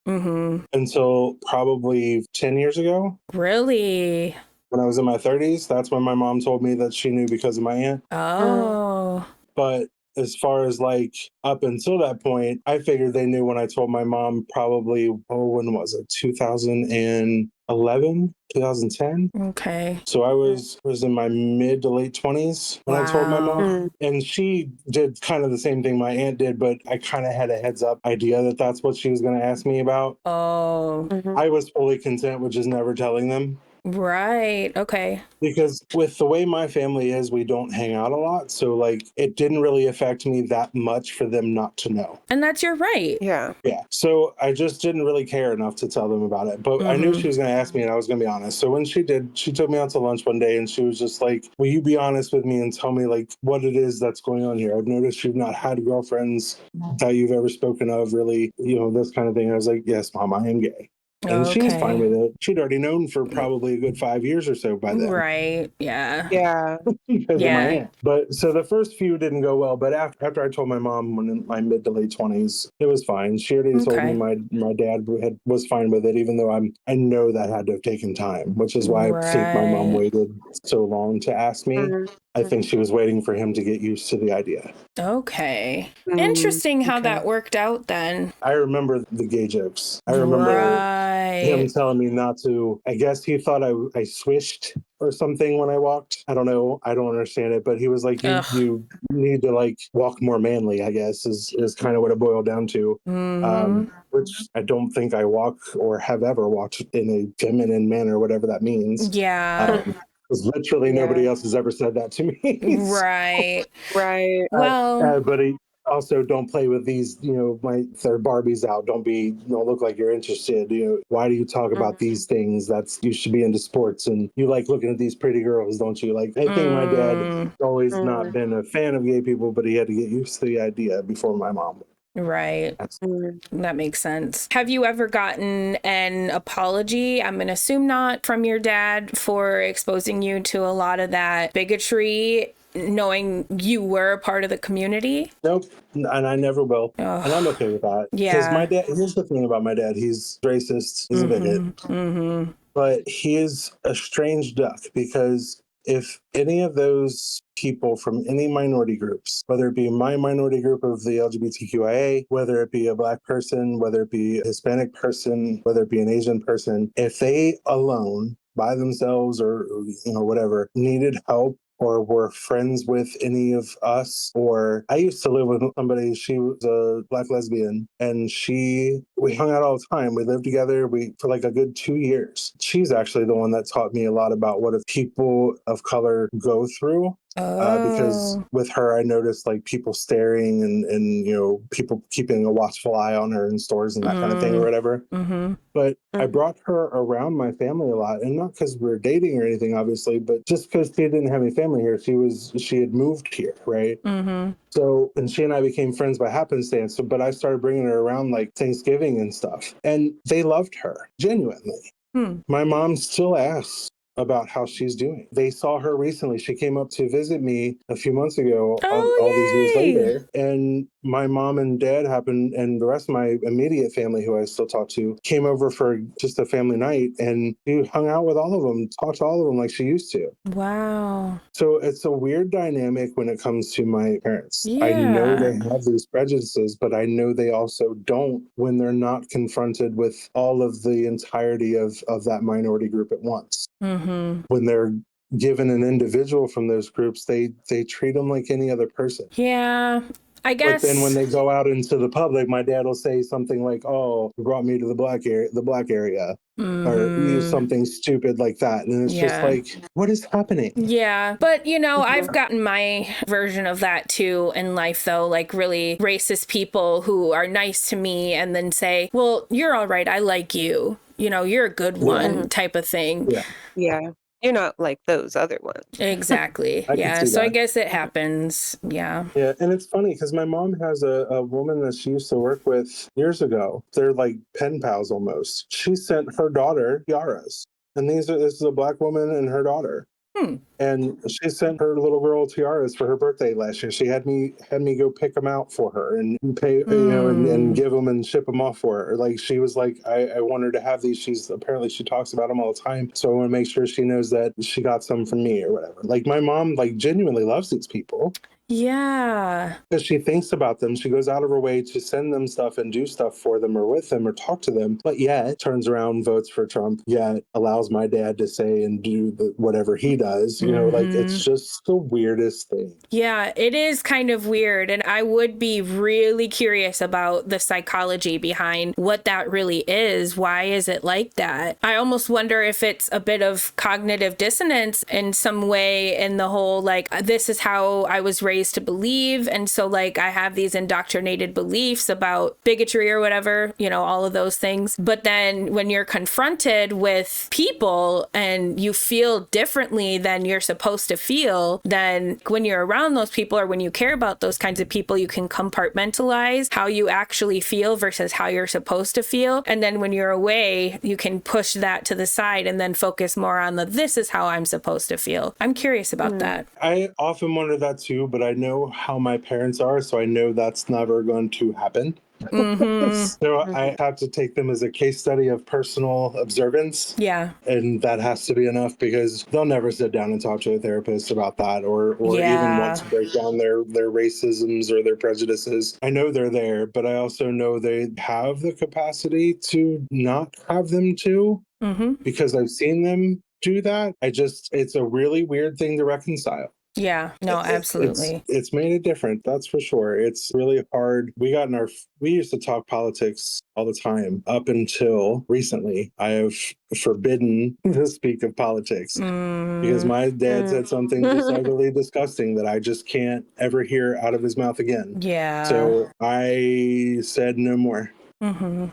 until probably 10 years ago. Really? When I was in my 30s, that's when my mom told me that she knew because of my aunt. Oh. But as far as like up until that point, I figured they knew when I told my mom probably, when was it? 2011, 2010. Okay. So I was in my mid to late 20s when I told my mom. And she did kind of the same thing my aunt did, but I kind of had a heads up idea that that's what she was going to ask me about. Oh. I was fully content with just never telling them. Right. Okay. Because with the way my family is, we don't hang out a lot. So like it didn't really affect me that much for them not to know. And that's your right. Yeah. So I just didn't really care enough to tell them about it. But I knew she was going to ask me and I was going to be honest. So when she did, she took me out to lunch one day and she was just like, will you be honest with me and tell me like what it is that's going on here? I've noticed you've not had girlfriends that you've ever spoken of, really, this kind of thing. I was like, yes, Mom, I am gay. And she was fine with it. She'd already known for probably a good 5 years or so by then. Right. Yeah. Because of my aunt. But so the first few didn't go well. But after I told my mom when in my mid to late 20s, it was fine. She already told me my dad was fine with it, even though I know that had to have taken time, which is why I think my mom waited so long to ask me. I think she was waiting for him to get used to the idea. Okay. Interesting how that worked out then. I remember the gay jokes. I remember him Right. telling me not to. I guess he thought I swished or something when I walked. I don't know. I don't understand it. But he was like, Ugh. you need to like walk more manly, I guess, is kind of what it boiled down to. Which I don't think I walk or have ever walked in a feminine manner, whatever that means. Yeah. Because literally nobody else has ever said that to me. Right. Right. Well, But he also don't play with these, their Barbies out. Don't look like you're interested. Why do you talk about these things? You should be into sports and you like looking at these pretty girls, don't you? Like, I think my dad has always not been a fan of gay people, but he had to get used to the idea before my mom. right. That makes sense. Have you ever gotten an apology? I'm going to assume not, from your dad for exposing you to a lot of that bigotry, knowing you were a part of the community? Nope. And I never will. Ugh. And I'm okay with that. Yeah. Because my dad, here's the thing about my dad. He's racist. He's a bigot. But he is a strange duck because if any of those people from any minority groups, whether it be my minority group of the LGBTQIA, whether it be a Black person, whether it be a Hispanic person, whether it be an Asian person, if they alone by themselves or whatever needed help or were friends with any of us, or I used to live with somebody, she was a Black lesbian, and we hung out all the time. We lived together for like a good 2 years. She's actually the one that taught me a lot about what people of color go through. Because with her, I noticed like people staring and people keeping a watchful eye on her in stores and that kind of thing or whatever. But I brought her around my family a lot, and not because we were dating or anything, obviously, but just because she didn't have any family here. She had moved here, right? So, and she and I became friends by happenstance. But I started bringing her around like Thanksgiving and stuff, and they loved her genuinely. My mom still asks about how she's doing. They saw her recently. She came up to visit me a few months ago, all these years later. And my mom and dad and the rest of my immediate family, who I still talk to, came over for just a family night, and she hung out with all of them, talked to all of them like she used to. Wow. So it's a weird dynamic when it comes to my parents. Yeah. I know they have these prejudices, but I know they also don't when they're not confronted with all of the entirety of that minority group at once. When they're given an individual from those groups, they treat them like any other person. Yeah. I guess. But then when they go out into the public, my dad will say something like, "Oh, you brought me to the black area," or something stupid like that. And it's just like, what is happening? Yeah. But, I've gotten my version of that too in life, though, like really racist people who are nice to me and then say, well, you're all right. I like you. You're a good one type of thing. Yeah. You're not like those other ones. Exactly. Yeah. So I guess it happens. Yeah. Yeah. And it's funny because my mom has a woman that she used to work with years ago. They're like pen pals almost. She sent her daughter tiaras. And this is a Black woman and her daughter. And she sent her little girl tiaras for her birthday last year. She had me go pick them out for her and pay, and give them and ship them off for her. Like she was like, I want her to have these. She talks about them all the time. So I want to make sure she knows that she got some from me or whatever. Like my mom, like genuinely loves these people. Yeah. Because she thinks about them. She goes out of her way to send them stuff and do stuff for them or with them or talk to them. But yet turns around, votes for Trump, yet allows my dad to say and do whatever he does. Like it's just the weirdest thing. Yeah, it is kind of weird. And I would be really curious about the psychology behind what that really is. Why is it like that? I almost wonder if it's a bit of cognitive dissonance in some way in the whole, like, this is how I was raised to believe. And so like I have these indoctrinated beliefs about bigotry or whatever, all of those things. But then when you're confronted with people and you feel differently than you're supposed to feel, then when you're around those people or when you care about those kinds of people, you can compartmentalize how you actually feel versus how you're supposed to feel. And then when you're away, you can push that to the side and then focus more on this is how I'm supposed to feel. I'm curious about that. I often wonder that too, but I know how my parents are, so I know that's never going to happen. So I have to take them as a case study of personal observance. Yeah. And that has to be enough because they'll never sit down and talk to a therapist about that or even want Yeah. to break down their racisms or their prejudices. I know they're there, but I also know they have the capacity to not have them too because I've seen them do that. It's a really weird thing to reconcile. Yeah, no, absolutely. It's made it different, that's for sure. It's really hard. We used to talk politics all the time up until recently. I have forbidden to speak of politics because my dad said something just utterly disgusting that I just can't ever hear out of his mouth again. Yeah. So I said no more.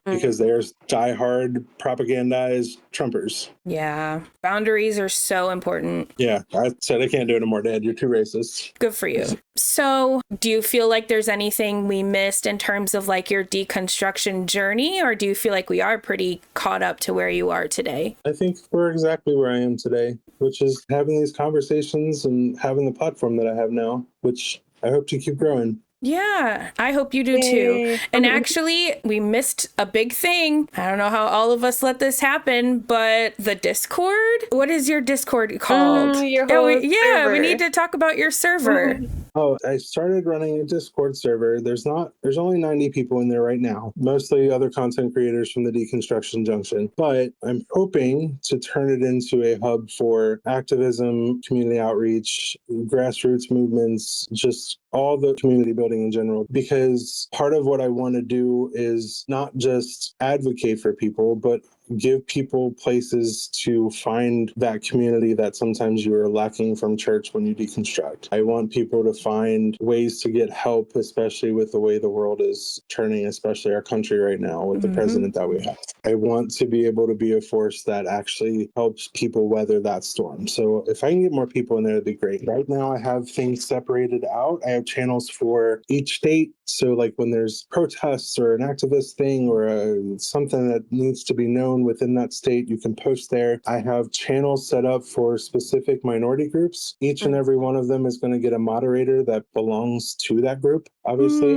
Because there's diehard propagandized Trumpers. Yeah. Boundaries are so important. Yeah. I said, I can't do it anymore, Dad. You're too racist. Good for you. So do you feel like there's anything we missed in terms of like your deconstruction journey, or do you feel like we are pretty caught up to where you are today? I think we're exactly where I am today, which is having these conversations and having the platform that I have now, which I hope to keep growing. Yeah, I hope you do too. And actually, we missed a big thing. I don't know how all of us let this happen, but the Discord? What is your Discord called? Your whole server. We need to talk about your server. Oh, I started running a Discord server. There's only 90 people in there right now, mostly other content creators from the Deconstruction Junction. But I'm hoping to turn it into a hub for activism, community outreach, grassroots movements, just all the community building in general. Because part of what I want to do is not just advocate for people, but give people places to find that community that sometimes you are lacking from church when you deconstruct. I want people to find ways to get help, especially with the way the world is turning, especially our country right now with the president that we have. I want to be able to be a force that actually helps people weather that storm. So if I can get more people in there, that'd be great. Right now, I have things separated out. I have channels for each state. So like when there's protests or an activist thing or something that needs to be known within that state, you can post there. I have channels set up for specific minority groups. Each and every one of them is going to get a moderator that belongs to that group, obviously.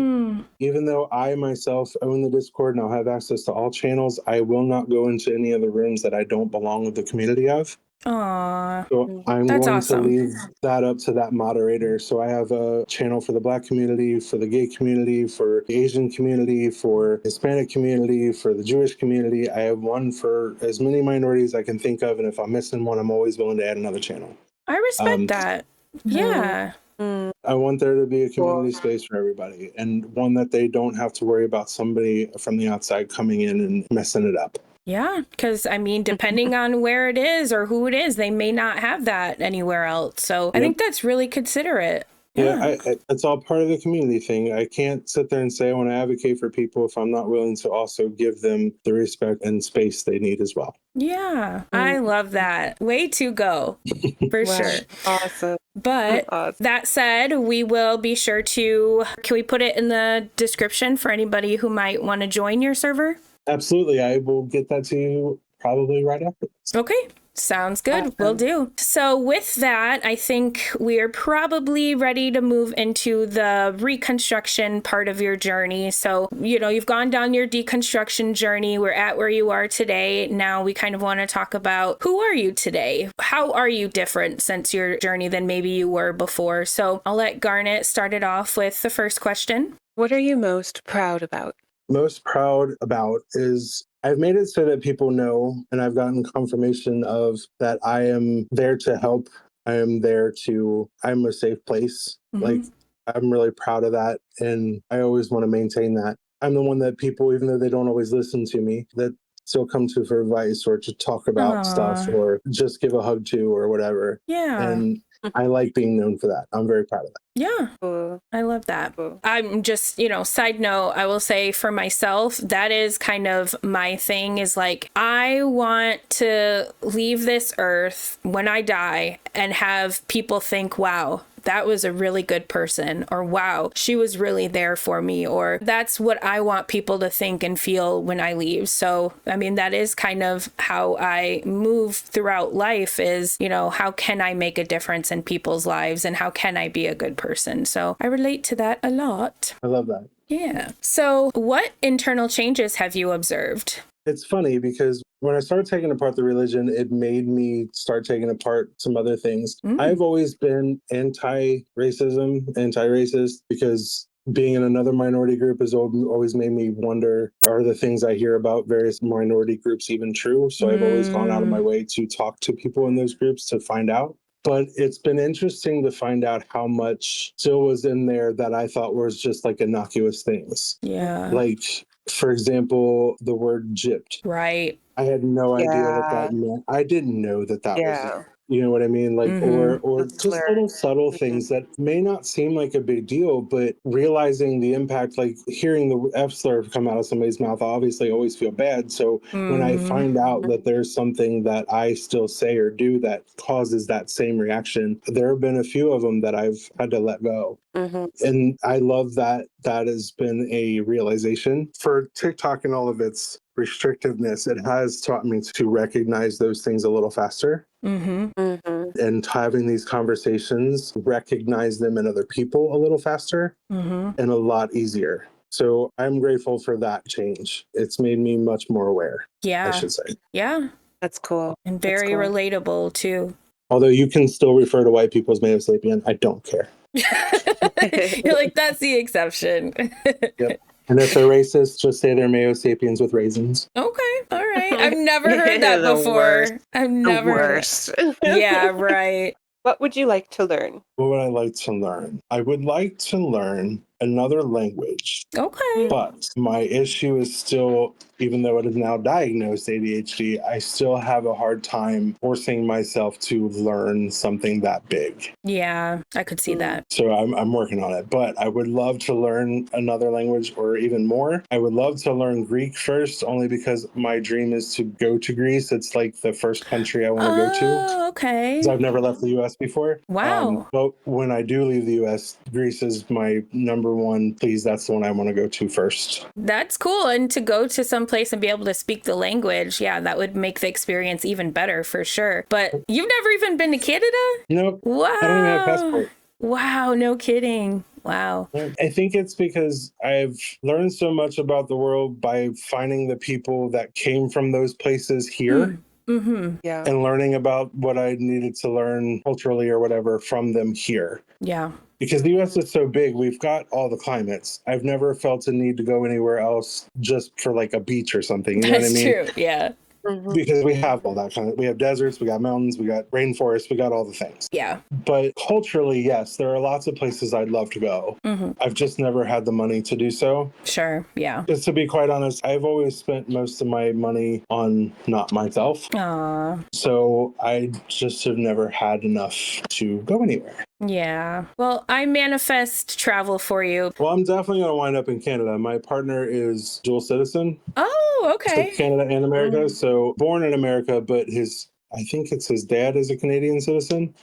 Even though I myself own the Discord and I'll have access to all channels, I will not go into any of the rooms that I don't belong with the community of. Aww. So I'm That's going awesome. to leave that up to that moderator. So I have a channel for the Black community, for the gay community, for the Asian community, for Hispanic community, for the Jewish community. I have one for as many minorities I can think of. And if I'm missing one, I'm always willing to add another channel. I respect that. Yeah. I want there to be a community space for everybody and one that they don't have to worry about somebody from the outside coming in and messing it up. Yeah, because I mean, depending on where it is or who it is, they may not have that anywhere else. So I think that's really considerate. Yeah, it's all part of the community thing. I can't sit there and say I want to advocate for people if I'm not willing to also give them the respect and space they need as well. Yeah, I love that. Way to go, for sure. Awesome. But that said, we will be sure to, can we put it in the description for anybody who might want to join your server? Absolutely. I will get that to you probably right after this. Okay. Sounds good. Awesome. Will do. So with that, I think we are probably ready to move into the reconstruction part of your journey. So, you've gone down your deconstruction journey. We're at where you are today. Now we kind of want to talk about who are you today? How are you different since your journey than maybe you were before? So I'll let Garnet start it off with the first question. What are you most proud about? Most proud about is I've made it so that people know, and I've gotten confirmation of that I am there to help. I'm a safe place. Like, I'm really proud of that. And I always want to maintain that. I'm the one that people, even though they don't always listen to me, that still come to for advice or to talk about stuff or just give a hug to or whatever. Yeah. And I like being known for that. I'm very proud of that. Yeah, I love that. I'm just, side note, I will say for myself, that is kind of my thing is like, I want to leave this earth when I die and have people think, wow, that was a really good person, or wow, she was really there for me, or that's what I want people to think and feel when I leave. So, I mean, that is kind of how I move throughout life is, how can I make a difference in people's lives and how can I be a good person? So I relate to that a lot. I love that. Yeah. So what internal changes have you observed? It's funny because when I started taking apart the religion, it made me start taking apart some other things. I've always been anti-racism, anti-racist, because being in another minority group has always made me wonder, are the things I hear about various minority groups even true? So I've always gone out of my way to talk to people in those groups to find out. But it's been interesting to find out how much still was in there that I thought was just like innocuous things. Yeah. Like, for example, the word gypped. Right. I had no idea what Yeah. that meant. I didn't know that that was Yeah. there. You know what I mean? Like, or The just slur. little subtle things that may not seem like a big deal, but realizing the impact, like hearing the F slur come out of somebody's mouth, I obviously always feel bad. So when I find out that there's something that I still say or do that causes that same reaction, there have been a few of them that I've had to let go. And I love that that has been a realization. For TikTok and all of its restrictiveness, it has taught me to recognize those things a little faster. And having these conversations, recognize them in other people a little faster and a lot easier. So I'm grateful for that change. It's made me much more aware, I Yeah. should say. Yeah. That's cool. And very relatable too. Although you can still refer to white people as Mayo sapien, I don't care. You're like, that's the exception. Yep. And if they're racist, just say they're Mayo sapiens with raisins. Okay. All right. I've never heard that The before. worst. I've The never heard worst. that. Yeah, right. What would you like to learn? What would I like to learn? I would like to learn another language. Okay. But my issue is still, even though it is now diagnosed ADHD, I still have a hard time forcing myself to learn something that big. Yeah, I could see that. So I'm working on it. But I would love to learn another language or even more. I would love to learn Greek first, only because my dream is to go to Greece. It's like the first country I want to go to. Oh, okay. I've never left the U.S. before. Wow. But when I do leave the U.S., Greece is my number one. Please, that's the one I want to go to first. That's cool. And to go to some place and be able to speak the language, yeah, that would make the experience even better for sure. But you've never even been to Canada? Nope. Wow. I don't even have a passport. Wow, no kidding. Wow. I think it's because I've learned so much about the world by finding the people that came from those places here. Yeah. And learning about what I needed to learn culturally or whatever from them here. Yeah. Because the US is so big, we've got all the climates. I've never felt a need to go anywhere else just for like a beach or something. You know what I That's mean? true. Yeah. Because we have all that we have deserts, we got mountains, we got rainforests, we got all the things. Yeah. But culturally, yes, there are lots of places I'd love to go. I've just never had the money to do so. Sure. Yeah. Just to be quite honest, I've always spent most of my money on not myself. Aw. So I just have never had enough to go anywhere. Yeah. Well, I manifest travel for you. Well, I'm definitely going to wind up in Canada. My partner is dual citizen. Oh, So okay. Canada and America. So born in America, but I think it's his dad is a Canadian citizen.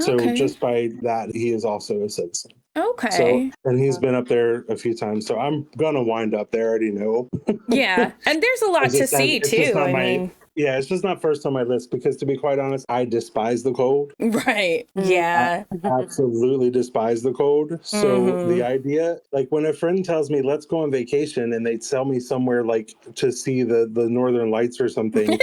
So Okay. just by that, he is also a citizen. Okay. So, and he's been up there a few times. So I'm going to wind up there. I already know. Yeah. And there's a lot to see too. I mean, yeah, it's just not first on my list because, to be quite honest, I despise the cold. right. Yeah. I absolutely despise the cold. So the idea, like when a friend tells me, let's go on vacation and they tell me somewhere like to see the Northern Lights or something,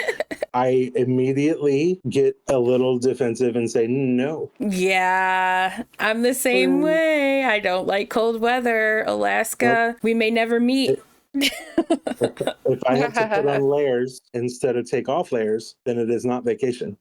I immediately get a little defensive and say, no. Yeah. I'm the same way. I don't like cold weather. Alaska, we may never meet. If I have to put on layers instead of take off layers, then it is not vacation.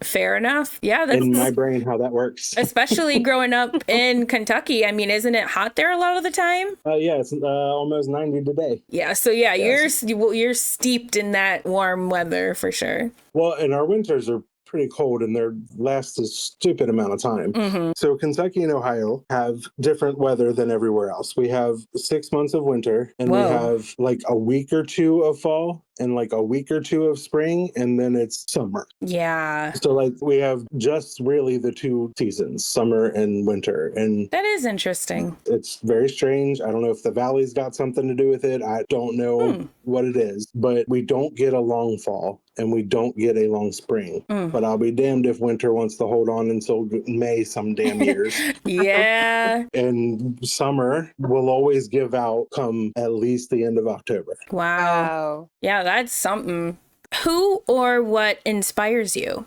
Fair enough. Yeah, that's in my brain how that works. especially growing up in Kentucky. I mean, isn't it hot there a lot of the time? Yeah, it's almost 90 today. Yeah, so yeah, you're steeped in that warm weather for sure. Well, and our winters are pretty cold and they last a stupid amount of time. So Kentucky and Ohio have different weather than everywhere else. We have 6 months of winter and we have like a week or two of fall. in like a week or two of spring, and then it's summer. Yeah. So like we have just really the two seasons, summer and winter. And That is interesting. it's very strange. I don't know if the valley's got something to do with it. I don't know what it is, but we don't get a long fall and we don't get a long spring. But I'll be damned if winter wants to hold on until May some damn years. Yeah. And summer will always give out come at least the end of October. Wow. Yeah, that's something. Who or what inspires you?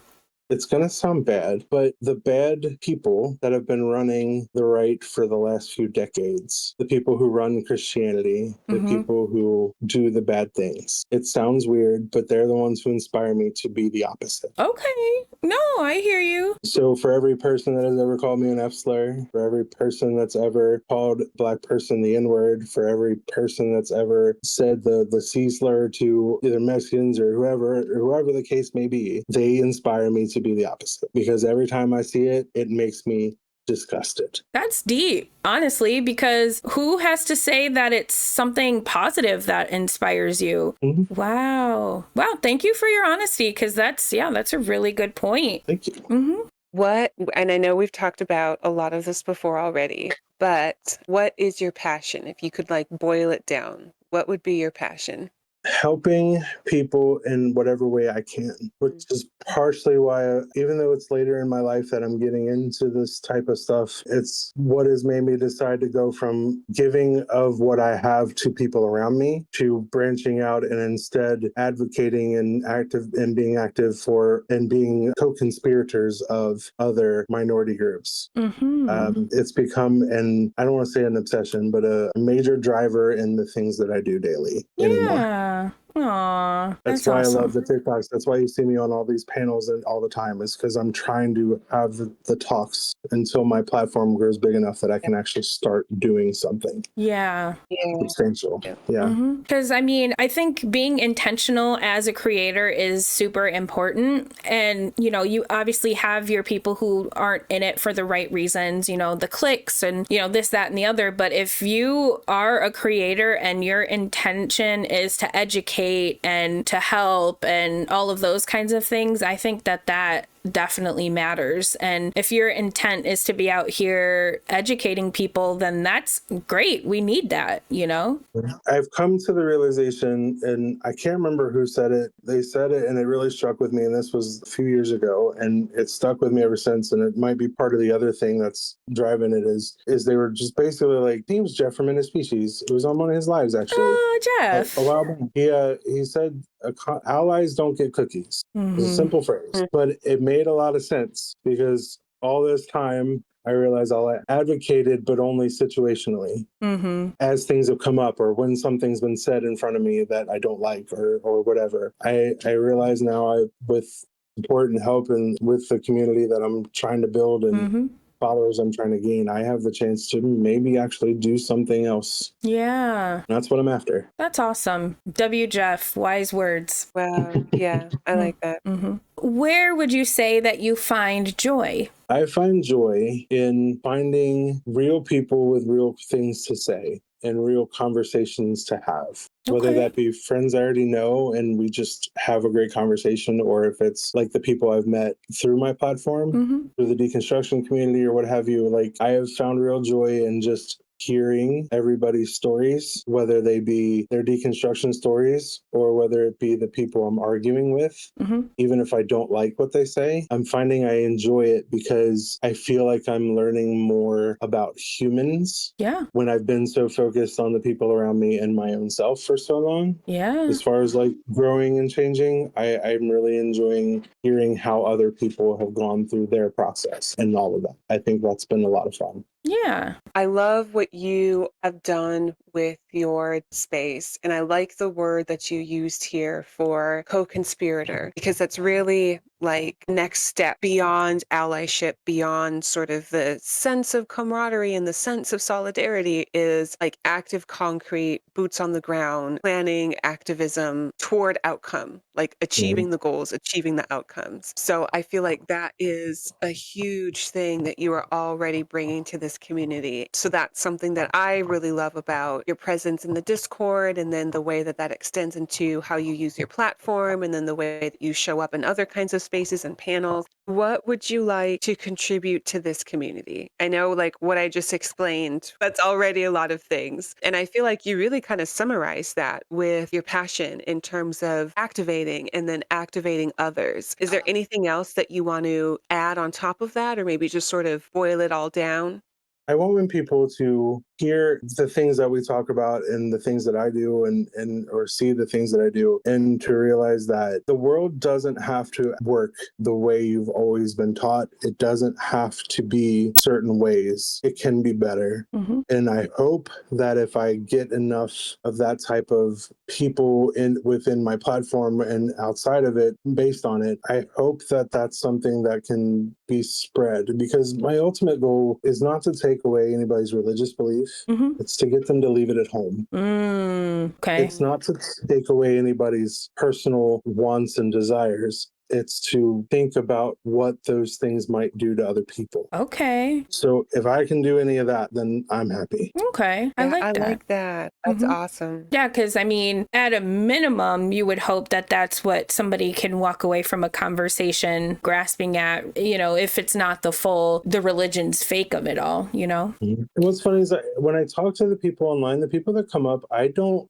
It's going to sound bad, but the bad people that have been running the right for the last few decades, the people who run Christianity, the people who do the bad things. It sounds weird, but they're the ones who inspire me to be the opposite. Okay. No, I hear you. So for every person that has ever called me an F slur, for every person that's ever called Black person the N-word, for every person that's ever said the C slur to either Mexicans or whoever the case may be, they inspire me to be the opposite, because every time I see it, it makes me disgusted. That's deep, honestly, because who has to say that it's something positive that inspires you? Wow. Wow. Thank you for your honesty, because that's a really good point. Thank you. What, and I know we've talked about a lot of this before already, but what is your passion? If you could like boil it down, what would be your passion? Helping people in whatever way I can, which is partially why, even though it's later in my life that I'm getting into this type of stuff, it's what has made me decide to go from giving of what I have to people around me to branching out and instead advocating and being active for and being co-conspirators of other minority groups. It's become, and I don't want to say an obsession, but a major driver in the things that I do daily anymore. Yeah. Aw, that's why awesome. I love the TikToks. That's why you see me on all these panels and all the time, is because I'm trying to have the talks until my platform grows big enough that I can actually start doing something substantial. Because I mean, I think being intentional as a creator is super important. And, you know, you obviously have your people who aren't in it for the right reasons, you know, the clicks and, you know, this, that, and the other. But if you are a creator and your intention is to educate and to help and all of those kinds of things, I think that definitely matters. And if your intent is to be out here educating people, then that's great. We need that, you know? I've come to the realization, and I can't remember who said it. They said it and it really struck with me. And this was a few years ago, and it stuck with me ever since. And it might be part of the other thing that's driving it is they were just basically like, he was Jeff from Interspecies. It was on one of his lives, actually. Oh, Jeff. A while back. He said, allies don't get cookies. It's a simple phrase, but it made a lot of sense, because all this time I realized I advocated, but only situationally, as things have come up or when something's been said in front of me that I don't like or whatever. I realize now, with support and help and with the community that I'm trying to build and followers I'm trying to gain, I have the chance to maybe actually do something else. Yeah. That's what I'm after. That's awesome. W. Jeff, wise words. Wow. Yeah, I like that. Where would you say that you find joy? I find joy in finding real people with real things to say and real conversations to have. Whether that be friends I already know and we just have a great conversation, or if it's like the people I've met through my platform, through the deconstruction community or what have you. Like, I have found real joy in just hearing everybody's stories, whether they be their deconstruction stories or whether it be the people I'm arguing with. Even if I don't like what they say, I'm finding I enjoy it because I feel like I'm learning more about humans. When I've been so focused on the people around me and my own self for so long. As far as like growing and changing, I'm really enjoying hearing how other people have gone through their process and all of that. I think that's been a lot of fun. I love what you have done with your space. And I like the word that you used here for co-conspirator, because that's really like next step beyond allyship, beyond sort of the sense of camaraderie and the sense of solidarity is like active, concrete, boots on the ground, planning, activism toward outcome, like achieving the goals, achieving the outcomes. So I feel like that is a huge thing that you are already bringing to this community. So that's something that I really love about your presence in the Discord, and then the way that that extends into how you use your platform, and then the way that you show up in other kinds of spaces and panels. What would you like to contribute to this community? I know like what I just explained, that's already a lot of things. And I feel like you really kind of summarize that with your passion in terms of activating and then activating others. Is there anything else that you want to add on top of that, or maybe just sort of boil it all down? I want people to hear the things that we talk about and the things that I do and or see the things that I do, and to realize that the world doesn't have to work the way you've always been taught. It doesn't have to be certain ways. It can be better. Mm-hmm. And I hope that if I get enough of that type of people within my platform and outside of it, based on it, I hope that that's something that can be spread, because my ultimate goal is not to take away anybody's religious belief. Mm-hmm. It's to get them to leave it at home. Okay. It's not to take away anybody's personal wants and desires. It's to think about what those things might do to other people. Okay. So if I can do any of that, then I'm happy. Okay. I Yeah, like I that. like that. That's Mhm. awesome. Yeah, because I mean, at a minimum, you would hope that that's what somebody can walk away from a conversation grasping at, if it's not the religion's fake of it all, And what's funny is that when I talk to the people online, the people that come up,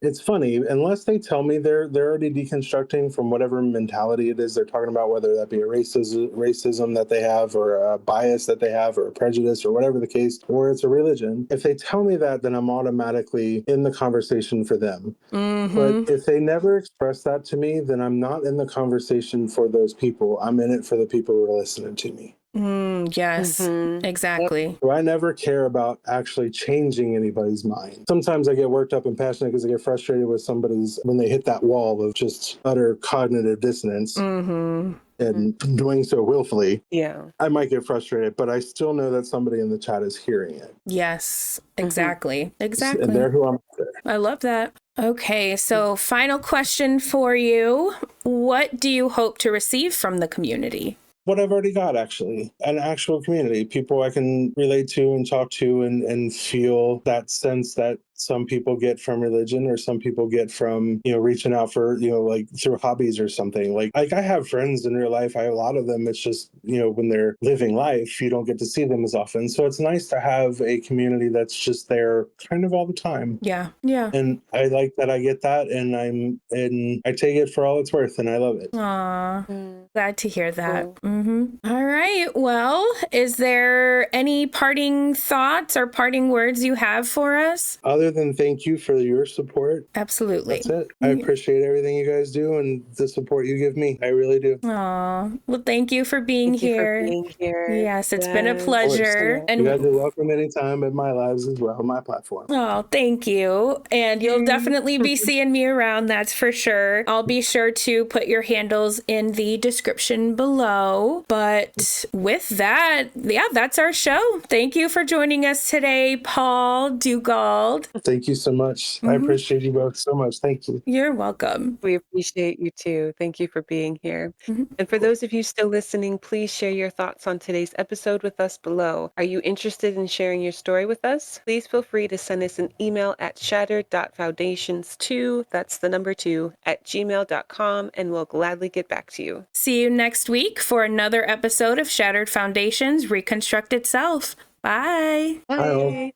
it's funny, unless they tell me they're already deconstructing from whatever mentality it is they're talking about, whether that be a racism that they have, or a bias that they have, or a prejudice, or whatever the case, or it's a religion. If they tell me that, then I'm automatically in the conversation for them. Mm-hmm. But if they never express that to me, then I'm not in the conversation for those people. I'm in it for the people who are listening to me. Yes, exactly. So I never care about actually changing anybody's mind. Sometimes I get worked up and passionate because I get frustrated with when they hit that wall of just utter cognitive dissonance. And doing so willfully. Yeah. I might get frustrated, but I still know that somebody in the chat is hearing it. Yes, exactly. Exactly. And they're who I'm after. I love that. Okay, so final question for you. What do you hope to receive from the community? What I've already got, actually, an actual community, people I can relate to and talk to and feel that sense that some people get from religion, or some people get from, reaching out for, like through hobbies or something. Like I have friends in real life. I have a lot of them. It's just, when they're living life, you don't get to see them as often. So it's nice to have a community that's just there kind of all the time. Yeah. Yeah. And I like that I get that, and I take it for all it's worth, and I love it. Aw, glad to hear that. Cool. All right. Well, is there any parting thoughts or parting words you have for us? Other than thank you for your support. Absolutely. That's it. I appreciate everything you guys do and the support you give me. I really do. Aw, well, thank you for being here. Yes, it's been a pleasure. And you guys are welcome anytime at my lives as well, my platform. Oh, thank you. And you'll definitely be seeing me around, that's for sure. I'll be sure to put your handles in the description below. But with that, that's our show. Thank you for joining us today, Paul Dugald. Thank you so much. I appreciate you both so much. Thank you. You're welcome. We appreciate you too. Thank you for being here. And for those of you still listening, please share your thoughts on today's episode with us below. Are you interested in sharing your story with us? Please feel free to send us an email at shattered.foundations2, that's the number 2, @gmail.com, and we'll gladly get back to you. See you next week for another episode of Shattered Foundations, Reconstructed Self. Bye. Bye.